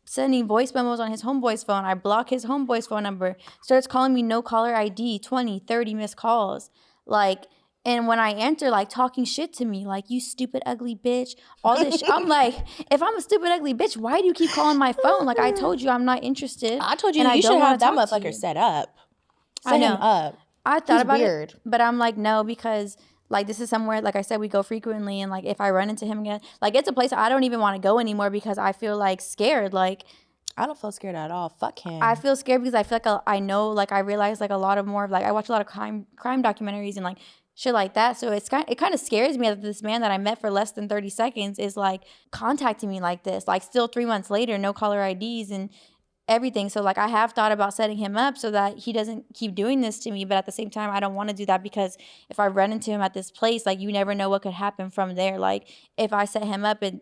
sending voice memos on his homeboy's phone. I block his homeboy's phone number. Starts calling me no caller ID, 20, 30 missed calls. Like, and when I enter, like, talking shit to me, like, you stupid, ugly bitch, all this shit. I'm like, if I'm a stupid, ugly bitch, why do you keep calling my phone? Like, I told you I'm not interested. I told you you should have that motherfucker set up. Set him up. I thought about it, but I'm like, no, because, like, this is somewhere, like I said, we go frequently. And, like, if I run into him again, like, it's a place I don't even want to go anymore because I feel, like, scared. Like, I don't feel scared at all. Fuck him. I feel scared because I feel like I know, like, I realize, like, a lot of more of, like, I watch a lot of crime documentaries and, like, shit like that. So it kind of scares me that this man that I met for less than 30 seconds is, like, contacting me like this. Like, still 3 months later, no caller IDs. And everything. So like I have thought about setting him up so that he doesn't keep doing this to me, but at the same time I don't want to do that, because if I run into him at this place, like you never know what could happen from there. Like if I set him up and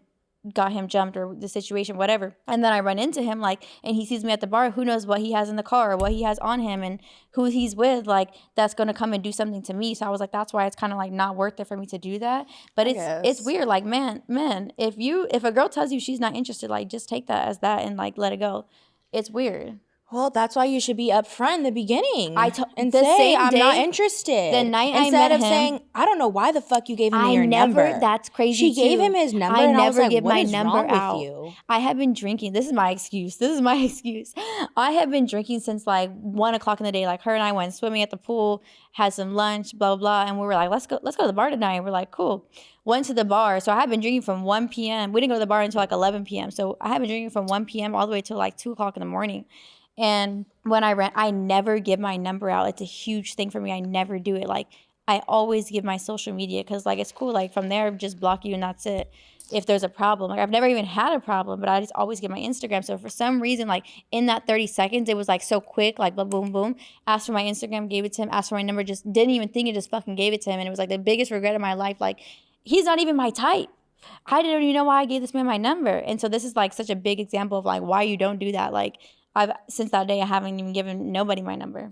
got him jumped or the situation, whatever, and then I run into him, like, and he sees me at the bar, who knows what he has in the car or what he has on him and who he's with, like that's going to come and do something to me. So I was like, that's why it's kind of like not worth it for me to do that. But it's weird, like man, if a girl tells you she's not interested, like just take that as that and like let it go. It's weird. Well, that's why you should be upfront in the beginning and the say, same I'm day, not interested. The night Instead I met of him, saying, I don't know why the fuck you gave him your number. That's crazy. She gave him his number, and I was like, what is wrong with you? I have been drinking. This is my excuse. I have been drinking since like 1 o'clock in the day. Like her and I went swimming at the pool, had some lunch, blah, blah, blah. And we were like, let's go to the bar tonight. We're like, cool. Went to the bar. So I had been drinking from 1 p.m. We didn't go to the bar until like 11 p.m. So I had been drinking from 1 p.m. all the way till like 2 o'clock in the morning. And when I ran, I never give my number out. It's a huge thing for me. I never do it. Like I always give my social media, because like it's cool. Like from there, just block you and that's it. If there's a problem, like I've never even had a problem, but I just always give my Instagram. So for some reason, like in that 30 seconds, it was like so quick, like boom, boom, boom. Asked for my Instagram, gave it to him. Asked for my number, just didn't even think it, just fucking gave it to him. And it was like the biggest regret of my life. Like he's not even my type. I didn't even know why I gave this man my number. And so this is like such a big example of like why you don't do that. Like since that day, I haven't even given nobody my number.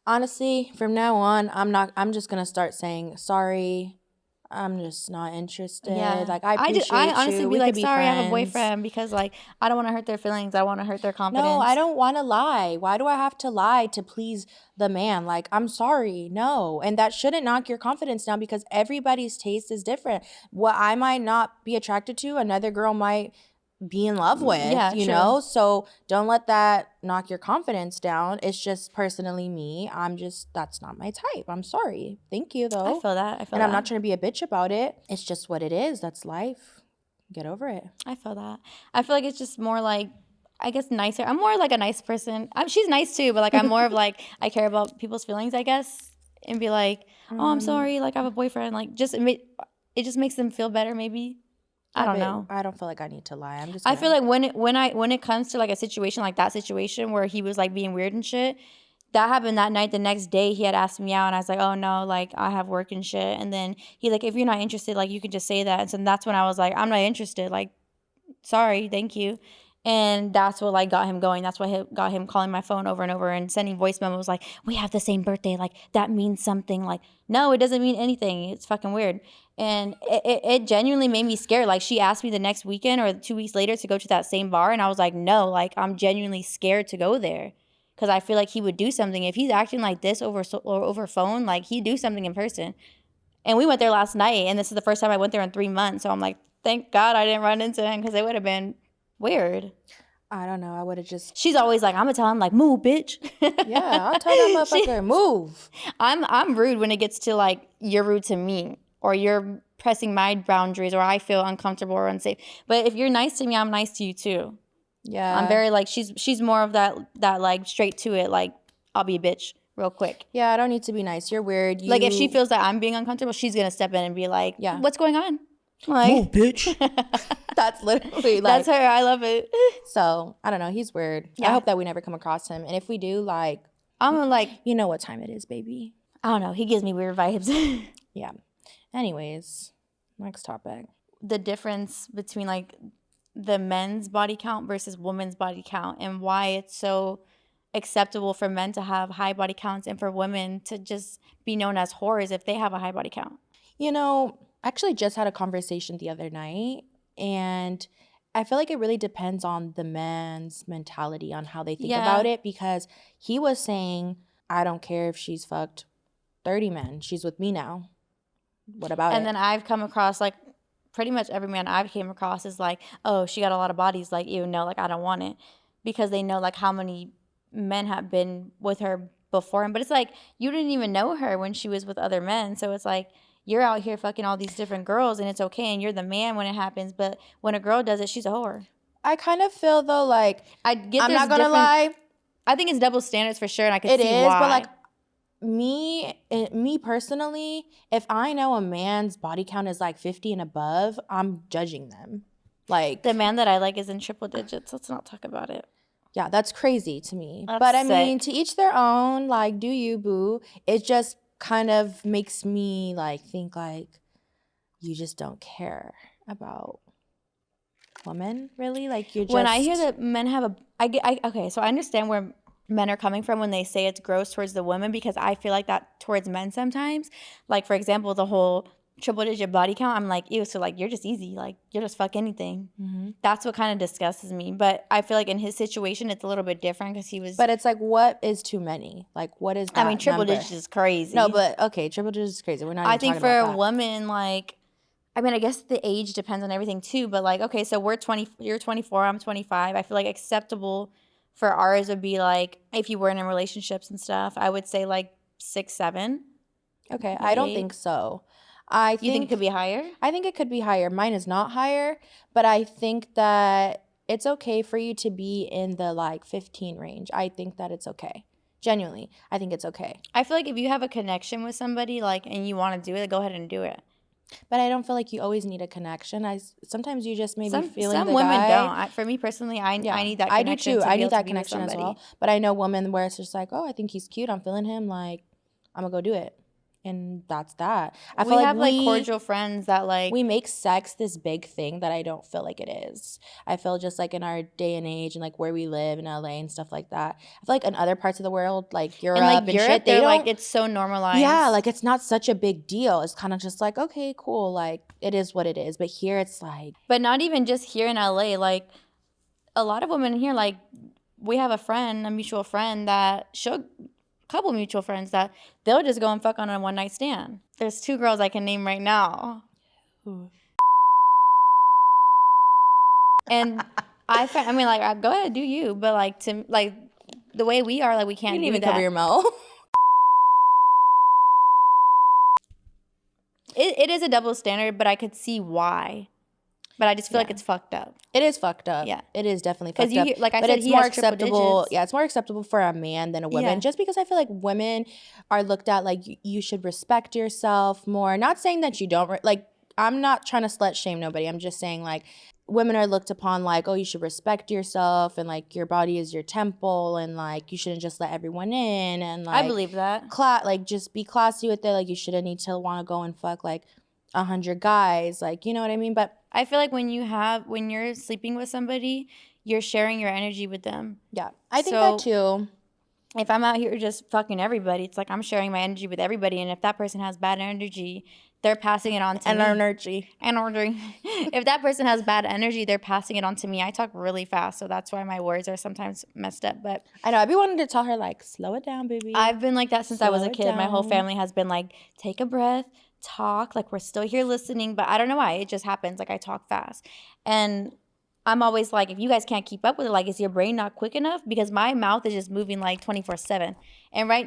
Honestly, from now on, I'm just going to start saying, sorry, I'm just not interested. Yeah. Like, I appreciate you. I honestly we be like, be sorry, friends. I have a boyfriend, because like, I don't want to hurt their feelings. I want to hurt their confidence. No, I don't want to lie. Why do I have to lie to please the man? Like, I'm sorry. No. And that shouldn't knock your confidence down, because everybody's taste is different. What I might not be attracted to, another girl might be in love with, you know? So don't let that knock your confidence down. It's just personally me. That's not my type. I'm sorry. Thank you, though. I feel that. I'm not trying to be a bitch about it. It's just what it is. That's life. Get over it. I feel that. I feel like it's just more like, I guess, nicer. I'm more like a nice person. She's nice too, but like I'm more of like, I care about people's feelings, I guess, and be like, oh, I'm sorry, like I have a boyfriend. Like it just makes them feel better, maybe. I don't know. I don't feel like I need to lie. I feel like when it comes to like a situation like that situation where he was like being weird and shit, that happened that night. The next day he had asked me out and I was like, oh no, like I have work and shit. And then he's like, if you're not interested, like you can just say that. And so that's when I was like, I'm not interested. Like, sorry, thank you. And that's what like got him going. That's what got him calling my phone over and over and sending voice memos like, we have the same birthday. Like that means something. Like, no, it doesn't mean anything. It's fucking weird. And it genuinely made me scared. Like she asked me the next weekend or 2 weeks later to go to that same bar. And I was like, no, like I'm genuinely scared to go there. Because I feel like he would do something. If he's acting like this over phone, like he'd do something in person. And we went there last night. And this is the first time I went there in 3 months. So I'm like, thank God I didn't run into him, because it would have been weird. I don't know. I would have just. She's always like, I'm gonna tell him like, move, bitch. Yeah, I'll tell that motherfucker, move. I'm rude when it gets to like you're rude to me or you're pressing my boundaries or I feel uncomfortable or unsafe. But if you're nice to me, I'm nice to you too. Yeah, I'm very like she's more of that like straight to it. Like I'll be a bitch real quick. Yeah, I don't need to be nice. You're weird. Like if she feels that I'm being uncomfortable, she's gonna step in and be like, yeah, what's going on? Like, move, bitch. That's literally like, that's her. I love it. So I don't know. He's weird. Yeah. I hope that we never come across him. And if we do, like, I'm like, you know what time it is, baby. I don't know. He gives me weird vibes. Yeah. Anyways, next topic. The difference between like the men's body count versus women's body count, and why it's so acceptable for men to have high body counts and for women to just be known as whores if they have a high body count. You know, I actually just had a conversation the other night, and I feel like it really depends on the man's mentality on how they think about it, because he was saying, I don't care if she's fucked 30 men. She's with me now. What about it? And then I've come across like pretty much every man I've came across is like, oh, she got a lot of bodies. Like, ew, no, like I don't want it, because they know like how many men have been with her before him. But it's like you didn't even know her when she was with other men. So it's like you're out here fucking all these different girls and it's okay, and you're the man when it happens. But when a girl does it, she's a whore. I kind of feel though like I'm not gonna lie. I think it's double standards for sure, and I can see why. It is, but like me personally, if I know a man's body count is like 50 and above, I'm judging them. Like the man that I like is in triple digits. Let's not talk about it. Yeah, that's crazy to me. That's but I sick. mean, to each their own. Like, do you, boo? It just kind of makes me like think like you just don't care about women, really. Like, you just. When I hear that men have okay, so I understand where men are coming from when they say it's gross towards the women, because I feel like that towards men sometimes. Like, for example, the whole triple digit body count, I'm like, ew, so like you're just easy, like you're just fuck anything. That's what kind of disgusts me. But I feel like in his situation it's a little bit different because he was. But it's like, what is too many? Like, what is that? I mean, triple number? digits is crazy. No, but okay, triple digits is crazy. We're not even I think talking for about a that. woman, like, I mean, I guess the age depends on everything too, but like, okay, so you're 24, I'm 25. I feel like acceptable for ours would be like, if you weren't in relationships and stuff, I would say like 6, 7. Okay, maybe I don't 8. think so. You think it could be higher? I think it could be higher. Mine is not higher, but I think that it's okay for you to be in the like 15 range. I think that it's okay. Genuinely, I think it's okay. I feel like if you have a connection with somebody, like, and you want to do it, go ahead and do it. But I don't feel like you always need a connection. Sometimes you just maybe feeling some the women guy. don't. For me personally, I need that I connection. do too. To I be need able to that be with connection as somebody. well. But I know women where it's just like, oh, I think he's cute. I'm feeling him. Like, I'm gonna go do it. And that's that. I feel like have like cordial friends that like we make sex this big thing that I don't feel like it is. I feel just like in our day and age and like where we live in LA and stuff like that. I feel like in other parts of the world, like Europe and shit, they don't, like it's so normalized. Yeah, like it's not such a big deal. It's kind of just like, okay, cool, like it is what it is. But here it's like, but not even just here in LA. Like a lot of women here, like we have a mutual friend that couple mutual friends that they'll just go and fuck on a one night stand. There's 2 girls I can name right now. ooh. And I mean, like, go ahead, do you, but like to like the way we are, like we can't You didn't do even that. cover your mouth. It is a double standard, but I could see why. But I just feel like it's fucked up. It is fucked up. Yeah. It is definitely fucked up. Because like I but said, it's he more has triple acceptable. digits. Yeah, it's more acceptable for a man than a woman. Yeah. Just because I feel like women are looked at like you should respect yourself more. Not saying that you don't. Like, I'm not trying to slut shame nobody. I'm just saying like women are looked upon like, oh, you should respect yourself and like your body is your temple and like you shouldn't just let everyone in and like I believe that. Like just be classy with it. Like you shouldn't need to want to go and fuck like 100 guys. Like, you know what I mean? But I feel like when you're sleeping with somebody, you're sharing your energy with them. yeah, I think that too. If I'm out here just fucking everybody, it's like I'm sharing my energy with everybody. And if that person has bad energy, they're passing it on to me. Energy. If that person has bad energy, they're passing it on to me. I talk really fast, so that's why my words are sometimes messed up. But I know. I've been wanting to tell her, like, slow it down, baby. I've been like that since I was a kid. My whole down. family has been like, take a breath, talk. Like, we're still here listening. But I don't know why. It just happens. Like, I talk fast. And I'm always like, if you guys can't keep up with it, like, is your brain not quick enough? Because my mouth is just moving like 24/7. And I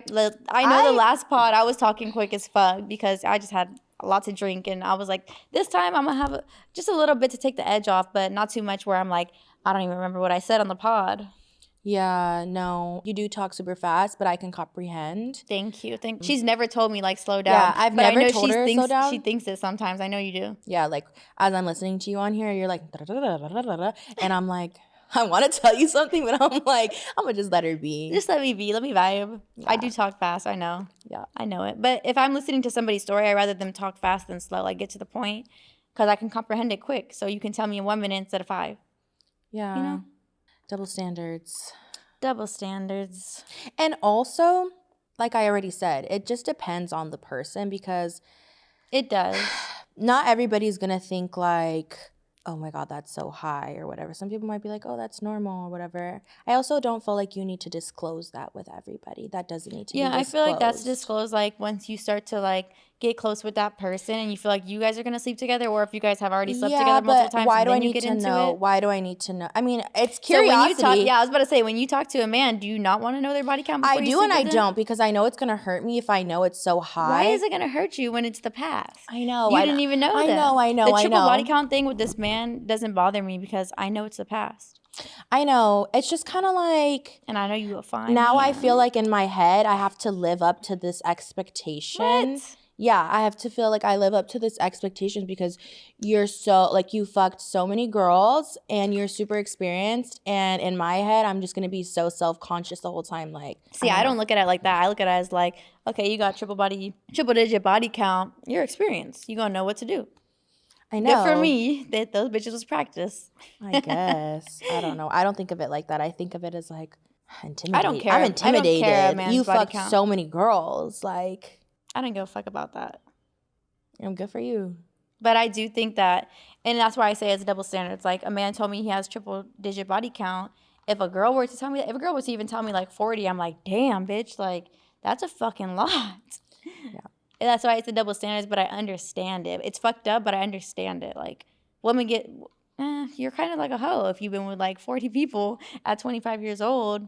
know the last pod I was talking quick as fuck because I just had a lot to drink. And I was like, this time I'm going to have just a little bit to take the edge off, but not too much where I'm like, I don't even remember what I said on the pod. Yeah, no. You do talk super fast, but I can comprehend. Thank you. She's never told me, like, slow down. Yeah, I've never told her slow down. She thinks it sometimes. I know you do. Yeah, like, as I'm listening to you on here, you're like, and I'm like, I want to tell you something, but I'm like, I'm going to just let her be. Just let me be. Let me vibe. Yeah. I do talk fast. I know. Yeah. I know it. But if I'm listening to somebody's story, I'd rather them talk fast than slow. Like, get to the point. Because I can comprehend it quick. So you can tell me in 1 minute instead of 5. Yeah. You know? Double standards. Double standards. And also, like I already said, it just depends on the person because it does. Not everybody's going to think like, oh my God, that's so high or whatever. Some people might be like, oh, that's normal or whatever. I also don't feel like you need to disclose that with everybody. That doesn't need to be disclosed. Yeah, I feel like that's disclosed like once you start to like get close with that person and you feel like you guys are going to sleep together, or if you guys have already slept together multiple times. Why do I need to know? Why do I need to know? I mean, it's curiosity. So I was about to say, when you talk to a man, do you not want to know their body count before I do and I don't, because I know it's going to hurt me if I know it's so high. Why is it going to hurt you when it's the past? I know. You didn't even know that. I know. The triple body count thing with this man doesn't bother me because I know it's the past. I know. It's just kind of like... And I know you will find now I feel like in my head, I have to live up to this expectation. What? yeah, I have to feel like I live up to this expectation because you're so, like, you fucked so many girls and you're super experienced. And in my head, I'm just going to be so self-conscious the whole time. Like, See, I don't look at it like that. I look at it as like, okay, you got triple digit body count. You're experienced. You're going to know what to do. I know. Good for me that those bitches was practice. I guess. I don't know. I don't think of it like that. I think of it as like intimidated. I don't care. I'm intimidated. I don't care a man's you body fucked count. so many girls. Like, I don't give a fuck about that. I'm good for you. But I do think that, and that's why I say it's a double standard. It's like a man told me he has triple digit body count. If a girl were to tell me that, if a girl was to even tell me like 40, I'm like, damn, bitch, like that's a fucking lot. Yeah. And that's why it's a double standards, but I understand it. It's fucked up, but I understand it. Like women get, you're kind of like a hoe if you've been with like 40 people at 25 years old.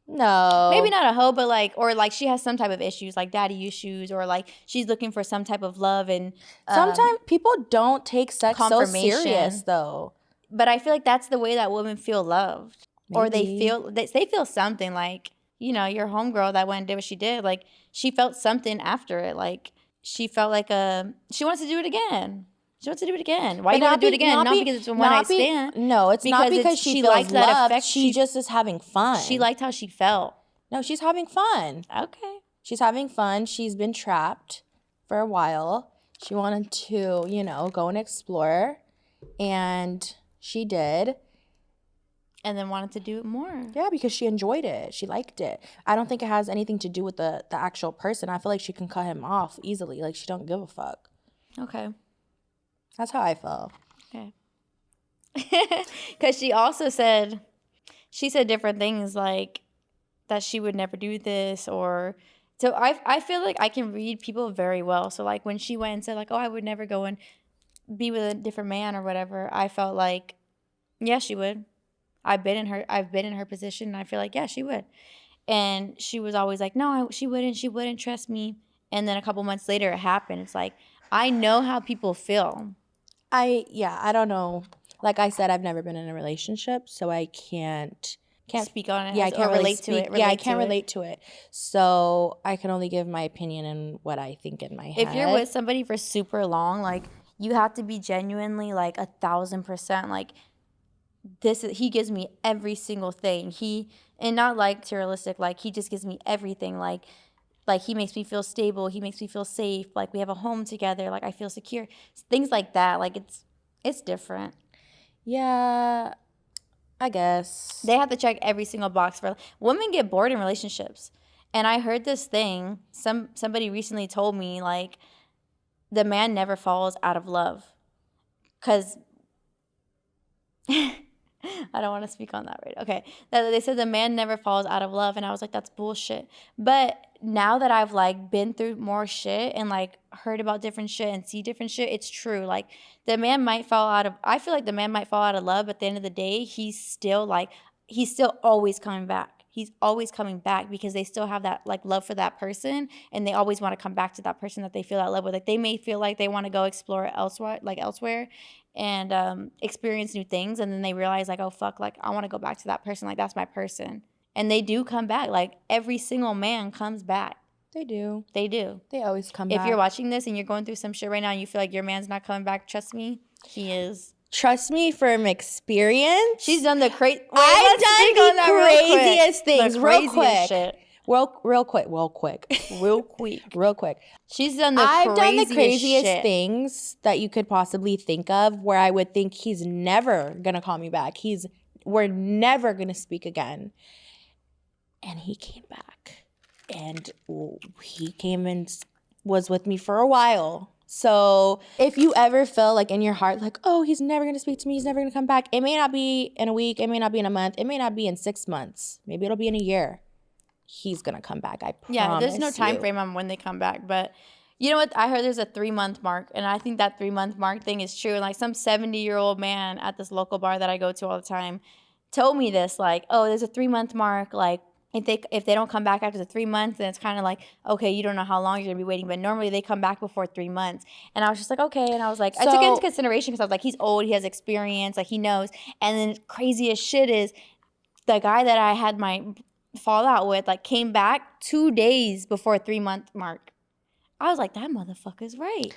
No. Maybe not a hoe, but like, or like she has some type of issues, like daddy issues, or like she's looking for some type of love and sometimes people don't take sex so serious though. But I feel like that's the way that women feel loved. Maybe. Or they feel something like, you know, your homegirl that went and did what she did, like she felt something after it. Like she felt like she wants to do it again. She wants to do it again. Why you want to do it again? Not because it's a one-night stand. No, it's not because she feels loved. She just is having fun. She liked how she felt. No, she's having fun. Okay. She's having fun. She's been trapped for a while. She wanted to, you know, go and explore. And she did. And then wanted to do it more. Yeah, because she enjoyed it. She liked it. I don't think it has anything to do with the actual person. I feel like she can cut him off easily. Like, she don't give a fuck. Okay. That's how I felt. Okay. Because she also said different things like that she would never do this or so I feel like I can read people very well. So like when she went and said like, oh, I would never go and be with a different man or whatever, I felt like, yeah, she would. I've been in her position and I feel like, yeah, she would. And she was always like, no, she wouldn't trust me. And then a couple months later it happened. It's like, I know how people feel. I don't know. Like I said, I've never been in a relationship, so I can't speak on it. Yeah, I can't really relate to it. I can't relate to it. So I can only give my opinion and what I think in my head. If you're with somebody for super long, like you have to be genuinely like 1,000% like he gives me every single thing. And not like materialistic, like he just gives me everything. Like he makes me feel stable. He makes me feel safe. Like we have a home together. Like I feel secure. Things like that. Like it's different. Yeah, I guess. They have to check every single box for women get bored in relationships. And I heard this thing. Somebody recently told me like the man never falls out of love. 'Cause I don't want to speak on that right. Okay. They said the man never falls out of love. And I was like, that's bullshit. But now that I've like been through more shit and like heard about different shit and see different shit, it's true. Like I feel like the man might fall out of love, but at the end of the day, he's still always coming back. He's always coming back because they still have that like love for that person and they always want to come back to that person that they feel that love with. Like they may feel like they want to go explore elsewhere and experience new things, and then they realize like, oh fuck, like I want to go back to that person, like that's my person. And they do come back. Like every single man comes back. They do. They always come back. If you're watching this and you're going through some shit right now and you feel like your man's not coming back, trust me, he is. Trust me from experience. She's done the craziest things real quick. Shit. Real quick. She's done I've done the craziest things that you could possibly think of where I would think he's never going to call me back. We're never going to speak again. And he came back. And he came and was with me for a while. So if you ever feel like in your heart, like, oh, he's never going to speak to me, he's never going to come back. It may not be in a week. It may not be in a month. It may not be in 6 months. Maybe it'll be in a year. He's going to come back. I promise. Yeah, there's no time frame on when they come back. But you know what? I heard there's a 3-month mark. And I think that 3-month mark thing is true. And like some 70-year-old man at this local bar that I go to all the time told me this, like, oh, there's a 3-month mark. Like, if they don't come back after the 3 months, then it's kind of like, okay, you don't know how long you're going to be waiting. But normally they come back before 3 months. And I was just like, okay. And I was like, I took it into consideration because I was like, he's old. He has experience. Like, he knows. And then craziest shit is the guy that I had my fallout with, like, came back 2 days before 3-month mark. I was like, that motherfucker's right.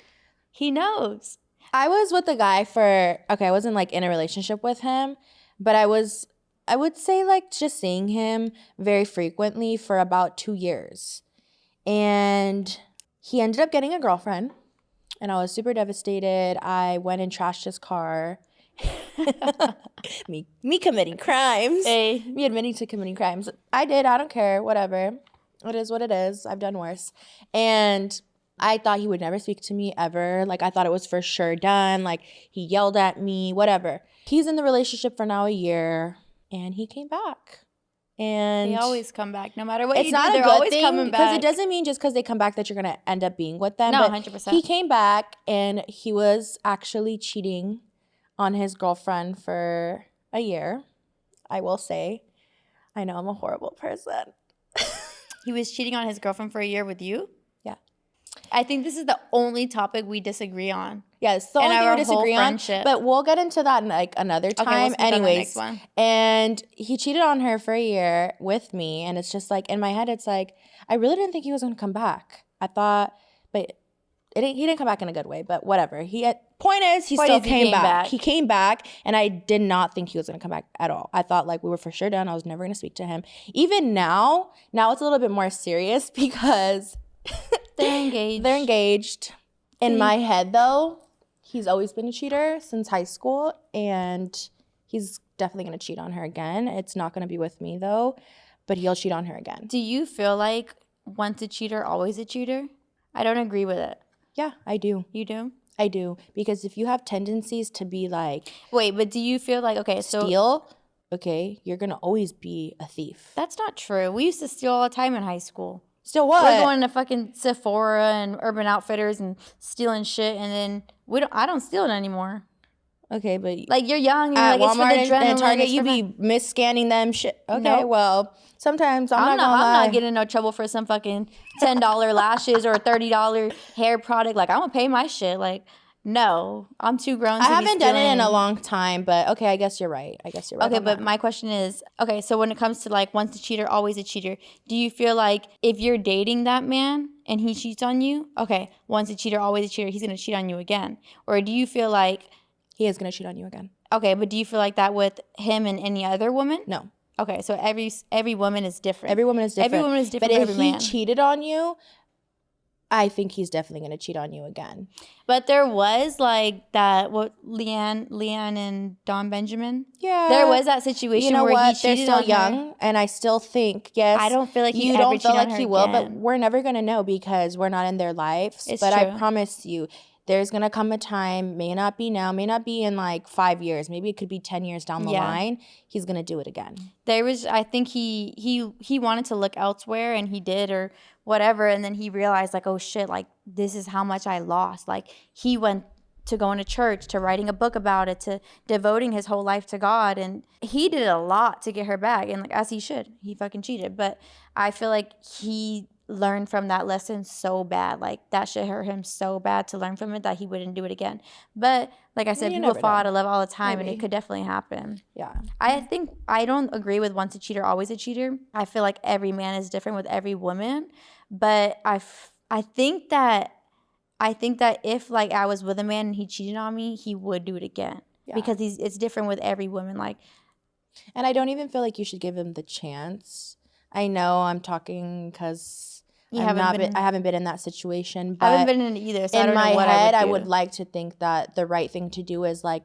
He knows. I was with a guy I wasn't like in a relationship with him, but I would say like just seeing him very frequently for about 2 years. And he ended up getting a girlfriend, and I was super devastated. I went and trashed his car. me committing crimes. Hey. Me admitting to committing crimes. I did. I don't care. Whatever. It is what it is. I've done worse. And I thought he would never speak to me ever. Like, I thought it was for sure done. Like, he yelled at me, whatever. He's in the relationship for now a year, and he came back. And they always come back. No matter what it's you not do, a they're good always thing, coming back. because it doesn't mean just because they come back that you're going to end up being with them. No, but 100%. He came back, and he was actually cheating on his girlfriend for a year, I will say. I know I'm a horrible person. He was cheating on his girlfriend for a year with you? Yeah. I think this is the only topic we disagree on. Yeah, it's the only thing we disagree on. But we'll get into that in like another time. Okay, we'll speak on the next one. And he cheated on her for a year with me. And it's just like, in my head, it's like, I really didn't think he was going to come back. I thought, but he didn't come back in a good way. But whatever. Point is, he still came back. He came back, and I did not think he was going to come back at all. I thought like we were for sure done. I was never going to speak to him. Even now it's a little bit more serious because they're engaged. They're engaged. In my head, though, he's always been a cheater since high school, and he's definitely going to cheat on her again. It's not going to be with me, though, but he'll cheat on her again. Do you feel like once a cheater, always a cheater? I don't agree with it. Yeah, I do. You do? I do. Because if you have tendencies to be like... Wait, but do you feel like, okay, so... Steal, okay, you're going to always be a thief. That's not true. We used to steal all the time in high school. Still what? We're going to fucking Sephora and Urban Outfitters and stealing shit, and then I don't steal it anymore. Okay, but like you're young, you're at like Walmart it's for the adrenaline, and Target, you be mis-scanning them shit. Okay, nope. Well, sometimes I'm not getting in no trouble for some fucking $10 lashes or a $30 hair product. Like, I'm gonna pay my shit. Like, no, I'm too grown. I haven't done it in a long time, but okay, I guess you're right. Okay, but my question is, okay, so when it comes to like once a cheater, always a cheater, do you feel like if you're dating that man and he cheats on you, okay, once a cheater, always a cheater, he's gonna cheat on you again? Or do you feel like he is gonna cheat on you again? Okay, but do you feel like that with him and any other woman? No. Okay, so every woman is different. Every woman is different. Every woman is different. But if he cheated on you, I think he's definitely going to cheat on you again. But there was like that, Leanne and Don Benjamin? Yeah. There was that situation where he cheated They're still on young, her. And I still think, yes. I don't feel like you don't feel like he will, but we're never going to know because we're not in their lives. It's but true. I promise you, there's going to come a time, may not be now, may not be in like 5 years, maybe it could be 10 years down the line, he's going to do it again. I think he wanted to look elsewhere, and he did, or whatever, and then he realized like, oh shit, like this is how much I lost. Like he went to going to church, to writing a book about it, to devoting his whole life to God, and he did a lot to get her back, and like as he should, he fucking cheated. But I feel like he learned from that lesson so bad, like that shit hurt him so bad to learn from it that he wouldn't do it again. But like I said, people fall out of love all the time. Maybe. And it could definitely happen. Yeah, I think I don't agree with once a cheater, always a cheater. I feel like every man is different with every woman, but I think that if like I was with a man and he cheated on me, he would do it again. Because it's different with every woman. Like, and I don't even feel like you should give him the chance. I know I'm talking because I haven't been in that situation. But I haven't been in it either. So in I don't know what head, I I would like to think that the right thing to do is like,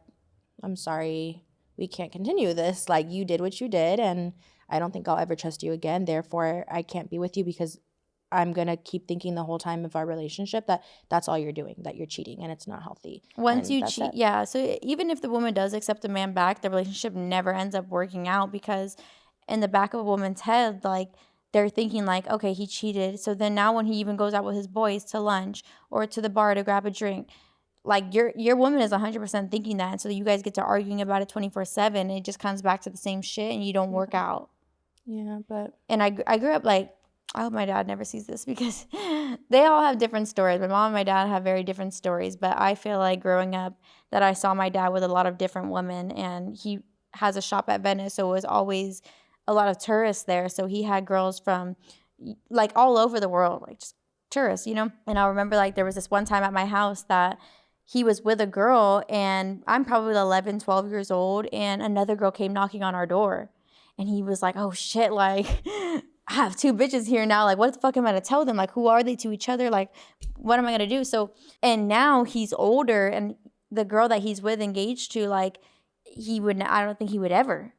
I'm sorry, we can't continue this. Like, you did what you did, and I don't think I'll ever trust you again. Therefore, I can't be with you because I'm going to keep thinking the whole time of our relationship that that's all you're doing, that you're cheating, and it's not healthy. Once you cheat, yeah. So even if the woman does accept the man back, the relationship never ends up working out because in the back of a woman's head, like, they're thinking like, okay, he cheated. So then now when he even goes out with his boys to lunch or to the bar to grab a drink, like your woman is 100% thinking that. And so you guys get to arguing about it 24/7. It just comes back to the same shit and you don't work out. Yeah, but. And I grew up like, I hope my dad never sees this because they all have different stories. My mom and my dad have very different stories. But I feel like growing up that I saw my dad with a lot of different women, and he has a shop at Venice. So it was always a lot of tourists there, so he had girls from like all over the world, like just tourists, you know? And I remember like there was this one time at my house that he was with a girl, and I'm probably 11, 12 years old, and another girl came knocking on our door. And he was like, oh shit, like I have 2 bitches here now. Like, what the fuck am I gonna tell them? Like, who are they to each other? Like, what am I gonna do? So, and now he's older, and the girl that he's with, engaged to, like, I don't think he would ever.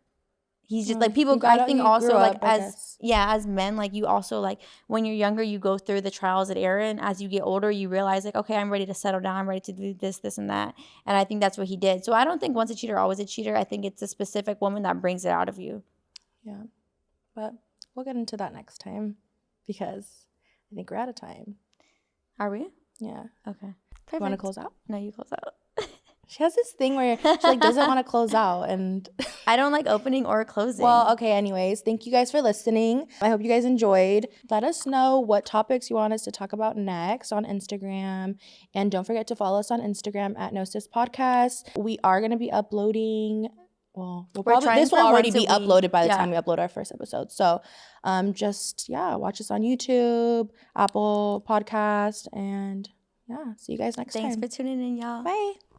He's just like, people, I think also like as men, like you also like when you're younger, you go through the trials and error, and as you get older, you realize like, okay, I'm ready to settle down. I'm ready to do this, this, and that. And I think that's what he did. So I don't think once a cheater, always a cheater. I think it's a specific woman that brings it out of you. Yeah, but we'll get into that next time because I think we're out of time. Are we? Yeah. Okay. Perfect. You want to close out? No, you close out. She has this thing where she like doesn't want to close out, and I don't like opening or closing. Well, okay, anyways, thank you guys for listening. I hope you guys enjoyed. Let us know what topics you want us to talk about next on Instagram. And don't forget to follow us on Instagram at No Sis Podcast. We are going to be uploading, well, this will already be uploaded by the time we upload our first episode. So just, watch us on YouTube, Apple Podcast, and see you guys next time. Thanks for tuning in, y'all. Bye.